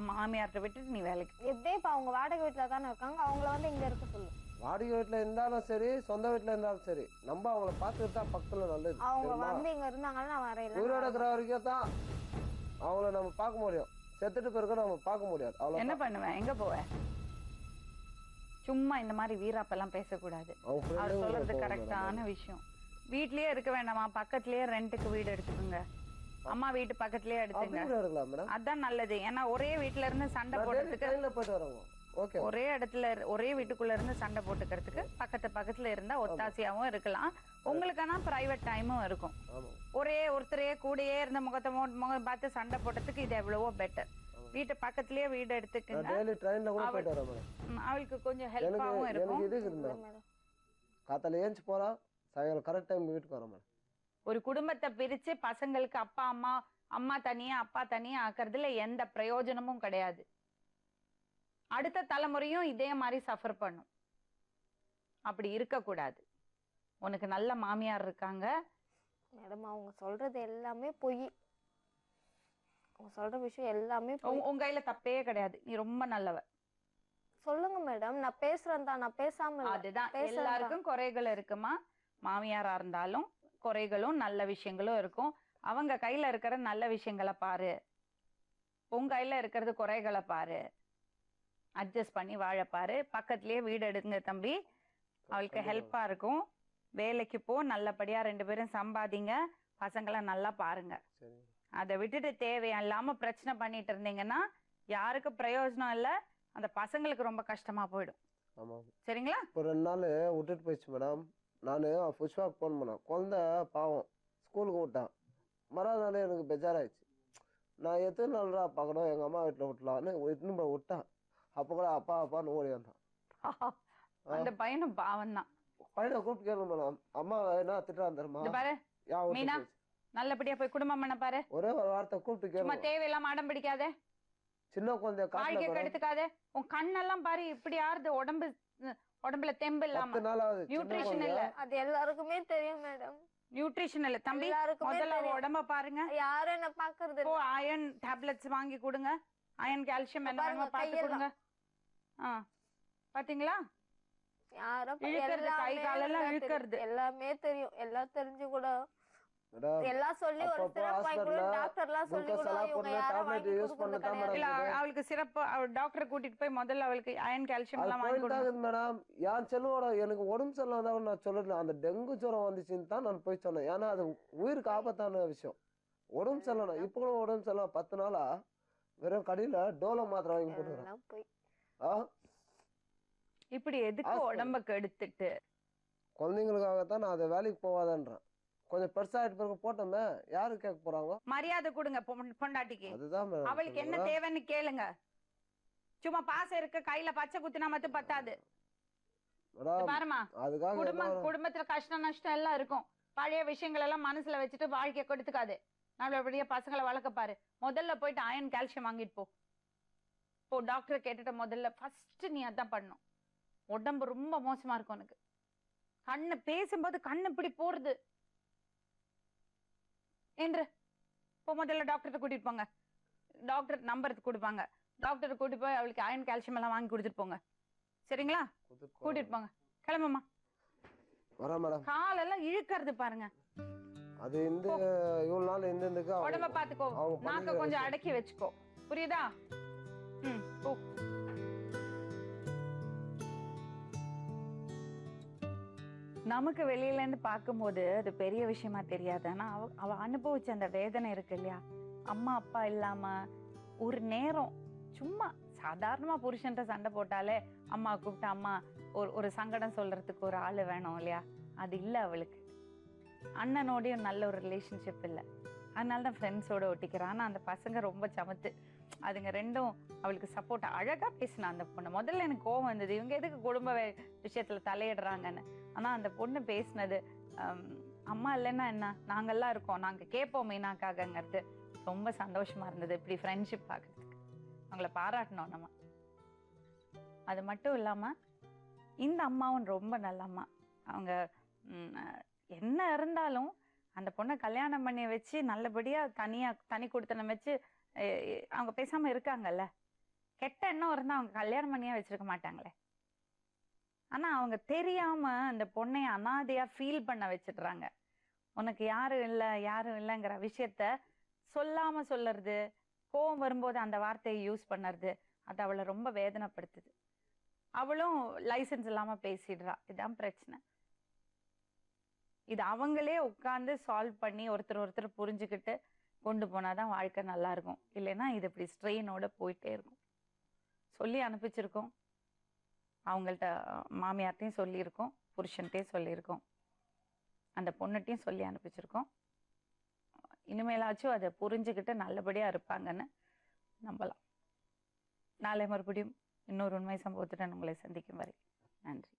மாமியார்ட்ட விட்டுட்டு நீ வேலைக்கு. எப்படியே இப்ப அவங்க வாடகை வீட்டுல தானே இருக்காங்க, அவங்கள வந்து இங்க இருக்க சொல்லு. வாடகை வீட்டுல இருந்தாலும் சரி, சொந்த வீட்டுல இருந்தாலும் சரி, நம்ம அவங்கள பாத்துட்டு தான் பக்கத்துல நல்லது. அவங்க வந்து இங்க இருந்தாங்கன்னா நான் வரையில உயிரோட இருக்கிற வரைக்கும் தான் அவங்கள நம்ம பார்க்க முடியும். செத்துட்டு பிறகு நம்ம பார்க்க முடியாது. அவ்வளவு என்ன பண்ணுவேன், எங்க போவேன்? சும்மா இந்த மாதிரி வீராப்பெல்லாம் பேசக்கூடாது. அவர் சொல்றது கரெக்டான விஷயம். வீட்லயே இருக்க வேண்டாமா, பக்கத்துலயே ரெண்டுக்கு வீடு எடுத்துக்கோங்க. அம்மா வீட்டு பக்கத்துலயே எடுத்துங்க, அதான் நல்லது. ஏன்னா ஒரே வீட்டுல இருந்து சண்டை போடுறதுக்கு, ஒரே இடத்துல ஒரே வீட்டுக்குள்ள இருந்து சண்டை போட்டுக்கிறதுக்கு பக்கத்துல இருந்தா ஒத்தாசியாவும் இருக்கலாம். உங்களுக்கான பிரைவேட் டைமும் இருக்கும். ஒரே ஒருத்தரையே கூடயே இருந்த முகத்தை பார்த்து சண்டை போட்டதுக்கு இது எவ்வளவோ பெட்டர். வீட்டு பக்கத்துலயே வீடு எடுத்துக்கங்க. அவளுக்கு கொஞ்சம் ஹெல்ப்பாவும் இருக்கும். காத்தால ஏஞ்சி போறா, சாயங்காலம் கரெக்ட் டைம் வீட்டுக்கு வர. ஒரு குடும்பத்தை பிரிச்சு பசங்களுக்கு அம்மா தனியா அப்பா தனியா ஆக்குறதுல எந்த பிரயோஜனமும் கிடையாது. அடுத்த தலைமுறையும் இதே மாதிரி சஃபர் பண்ணும். அப்படி இருக்க கூடாது. உனக்கு நல்ல மாமியார் இருக்காங்க மேடம். அவங்க சொல்றது எல்லாமே பொய். அவங்க சொல்ற விஷயம் எல்லாமே உங்க கையில தப்பே கிடையாது. நீ ரொம்ப நல்லவ. சொல்லுங்க மேடம், நான் பேசுறேன் தான், நான் பேசாம. அதுதான், எல்லாருக்கும் குறைகள் இருக்குமா. மாமியாரா இருந்தாலும் குறைகளும் நல்ல விஷயங்களும் இருக்கும். அவங்க கையில இருக்கிற நல்ல விஷயங்களை பாரு, உங்க கையில இருக்கிறது குறைகளை பாரு. அட்ஜஸ்ட் பண்ணி வாழ பாரு. பக்கத்துலயே வீடு எடுங்க தம்பி, அவளுக்கு ஹெல்ப்பா இருக்கும். வேலைக்கு போ, நல்லபடியா 2 பேரும் சம்பாதிங்க, பசங்களை நல்லா பாருங்க. அதை விட்டுட்டு தேவையில்லாம பிரச்சனை பண்ணிட்டு இருந்தீங்கன்னா யாருக்கும் பிரயோஜனம் இல்ல, அந்த பசங்களுக்கு ரொம்ப கஷ்டமா போயிடும். சரிங்களா? ஒரு 2 நாள் விட்டுட்டு போயிடுச்சு மேடம். நான் புஷ்பாக்கு ஃபோன் பண்ணேன். குழந்தை பாவம் ஸ்கூலுக்கு விட்டான். மறாத நாளே எனக்கு பெஜாராயிடுச்சு. நான் எத்தனை நாள்ரா பார்க்கணும், எங்கள் அம்மா வீட்டில் விட்டலான்னு இன்னும் போய் விட்டான். அப்போ கூட அப்பான்னு ஓடி வந்தான். அந்த பையனும் பாவம் தான். பையனை கூப்பிட்டு கேளுங்க மேடம். அம்மா என்ன திட்டுறான் தெரியுமா? நல்லபடியா போய் குடும்பம் பண்ண பாரு. ஒரே ஒரு வார்த்தை கூப்பிட்டு கேளுங்க. தேவையில்லாம அடம் பிடிக்காதே. சின்ன குழந்தைய வாழ்க்கை காட்டல மேடம். கெடுத்துக்காதே. உன் கண்ணெல்லாம் பாரு இப்படி ஆறுது, உடம்புல தெம்பு இல்லாம. 10 நாள் ஆகுது. சின்ன நியூட்ரிஷன் குழந்தை. இல்ல. அது எல்லாருக்குமே தெரியும் மேடம். நியூட்ரிஷன் இல்ல தம்பி. எல்லாருக்குமே முதல்ல தெரியும். உடம்ப பாருங்க. யாரும் என்ன பாக்குறது இப்போ இல்ல. அயன் டேப்லெட்ஸ் வாங்கி கொடுங்க. அயன் கால்சியம் என்ன பாருங்க, வேணுமோ பார்த்து கொடுங்க. பாத்தீங்களா? யாரும் இழுக்கிறது, கை எல்லாமே காலெல்லாம் நல்லா இழுக்கிறது. தெரியும். எல்லாமே தெரியும். எல்லாம் தெரிஞ்சு கூட மேடம் எல்லாம் சொல்லி ஒரு அப்பப்போ சிறப்பு வாங்கி கொடு, ஹாஸ்பிட்டல்ல டாக்டர்லாம் சொல்லி குளுக்கோஸ் கூட எல்லாம் இவங்க போட்டு யாரும் டேப்லெட் வாங்கி யூஸ் கொடுக்கறது பண்ணதான் மேடம் இல்ல கிடையாது. அவளுக்கு சிறப்பு டாக்டரை கூட்டிட்டு போய் முதல்ல அவளுக்கு அயன் கால்சியம் அது எல்லாம் வாங்கி போயிட்டு கொடுங்க. தான் மேடம். என் செல்வோட எனக்கு உடம்பு சரியில்லாதான் நான் சொல்லல. அந்த டெங்கு ஜுரம் வந்துச்சுன்னு தான் நான் போய் சொன்னேன். ஏன்னா அது உயிருக்கு ஆபத்தான விஷயம். உடம்பு சரியில்லை இப்போ கூட உடம்பு சரியில்லை 10 நாளா வெறும் கடையில டோலோ மாத்திரை வாங்கி போட்டுக்கிறேன். எல்லாம் போய் இப்படி எதுக்கு உடம்ப கெடுத்துட்டு? குழந்தைங்களுக்காகத்தான் நான் அதை வேலைக்கு போவாதன்றேன். கொஞ்சம் பெருசாயிட்டு பிறகு போட்டோமே யாரு கேட்க போறாங்க? மரியாதை கொடுங்க பொண்டாட்டிக்கு. அதுதான் மேடம் அவளுக்கு என்ன தேவைன்னு கேளுங்க. சும்மா பாசம் இருக்க கையில பச்சை குத்தினா மட்டும் பத்தாது. மேடம் பாருமா, அதுக்காக குடும்பத்துல கஷ்டம் நஷ்டம் எல்லாம் இருக்கும். பழைய விஷயங்கள் எல்லாம் மனசுல வச்சுட்டு வாழ்க்கைய கொடுத்துக்காது. நல்லபடியா பசங்களை வளர்க்க பாரு. முதல்ல போயிட்டு அயன் கால்சியம் வாங்கிட்டு போ. டாக்டர் கேட்டுட்ட முதல்ல ஃபர்ஸ்ட் நீ அதான் பண்ணணும். உடம்பு ரொம்ப மோசமா இருக்கும் உனக்கு. கண்ணு பேசும்போது கண்ணு இப்படி போறது என்று இப்போ முதல்ல டாக்டர்கிட்ட கூட்டிட்டு போங்க. டாக்டர் நம்பர் கொடுப்பாங்க. டாக்டர் கூட்டிட்டு போய் அவளுக்கு அயன் கால்சியம் எல்லாம் வாங்கி கொடுத்துட்டு போங்க. சரிங்களா? கூட்டிட்டு போங்க. கிளம்புமா. வரேன் மேடம். காலெல்லாம் இழுக்கிறது பாருங்க. அது இந்த இவ்வளவு நாள் இந்த உடம்ப பாத்துக்கோ. நாக்க கொஞ்சம் அடக்கி வச்சுக்கோ. புரியுதா? போ. நமக்கு வெளியில இருந்து பார்க்கும்போது அது பெரிய விஷயமா தெரியாது. ஆனா அவ அனுபவிச்ச அந்த வேதனை இருக்கு இல்லையா? அம்மா அப்பா இல்லாம ஒரு நேரம் சும்மா சாதாரணமா புருஷன்ட்ட சண்டை போட்டாலே அம்மா கூப்பிட்டு அம்மா ஒரு சங்கடம் சொல்றதுக்கு ஒரு ஆளு வேணும் இல்லையா? அது இல்ல அவளுக்கு. அண்ணனோடையும் நல்ல ஒரு ரிலேஷன்ஷிப் இல்லை. அதனாலதான் ஃப்ரெண்ட்ஸோட ஒட்டிக்கிறான். ஆனா அந்த பசங்க ரொம்ப சமத்து. அதுங்க ரெண்டும் அவளுக்கு சப்போர்ட். அழகா பேசினா அந்த பொண்ணு. முதல்ல எனக்கு கோவம் வந்தது, இவங்க எதுக்கு குடும்ப விஷயத்துல தலையிடுறாங்கன்னு. ஆனா அந்த பொண்ணு பேசினது, அம்மா இல்லைன்னா என்ன, நாங்கெல்லாம் இருக்கோம், நாங்க கேட்போம் மீனாக்காகங்கிறது ரொம்ப சந்தோஷமா இருந்தது. இப்படி ஃப்ரெண்ட்ஷிப் பார்க்கறதுக்கு அவங்கள பாராட்டணும் நம்ம. அது மட்டும் இல்லாம இந்த அம்மாவும் ரொம்ப நல்ல அம்மா. அவங்க என்ன இருந்தாலும் அந்த பொண்ணை கல்யாணம் பண்ணி வச்சு நல்லபடியா தனி கொடுத்தனம் வச்சு அவங்க பேசாம இருக்காங்கல்ல. கெட்ட எண்ணம் இருந்தா அவங்க கல்யாணம் பண்ணியா வச்சிருக்க மாட்டாங்களே. ஆனா அவங்க தெரியாம அந்த பொண்ணை அனாதையா ஃபீல் பண்ண வச்சிடுறாங்க. உனக்கு யாரும் இல்லைங்கிற விஷயத்த சொல்லாம சொல்லுறது, கோவம் வரும்போது அந்த வார்த்தையை யூஸ் பண்ணுறது, அது அவளை ரொம்ப வேதனைப்படுத்துது. அவளும் லைசன்ஸ் இல்லாம பேசிடுறா. இதுதான் பிரச்சனை. இது அவங்களே உட்கார்ந்து சால்வ் பண்ணி ஒருத்தர் புரிஞ்சுக்கிட்டு கொண்டு போனாதான் வாழ்க்கை நல்லா இருக்கும். இல்லைன்னா இது இப்படி ஸ்ட்ரெயினோட போயிட்டே இருக்கும். சொல்லி அனுப்பிச்சிருக்கோம். அவங்கள்ட்ட மாமியார்ட்டையும் சொல்லியிருக்கோம், புருஷன்ட்டையும் சொல்லியிருக்கோம், அந்த பொண்ணுட்டையும் சொல்லி அனுப்பிச்சிருக்கோம். இனிமேலாச்சும் அதை புரிஞ்சுக்கிட்டு நல்லபடியா இருப்பாங்கன்னு நம்பலாம். நாளை மறுபடியும் இன்னொரு உண்மை சம்பவத்துடன் உங்களை சந்திக்கும் வரை நன்றி.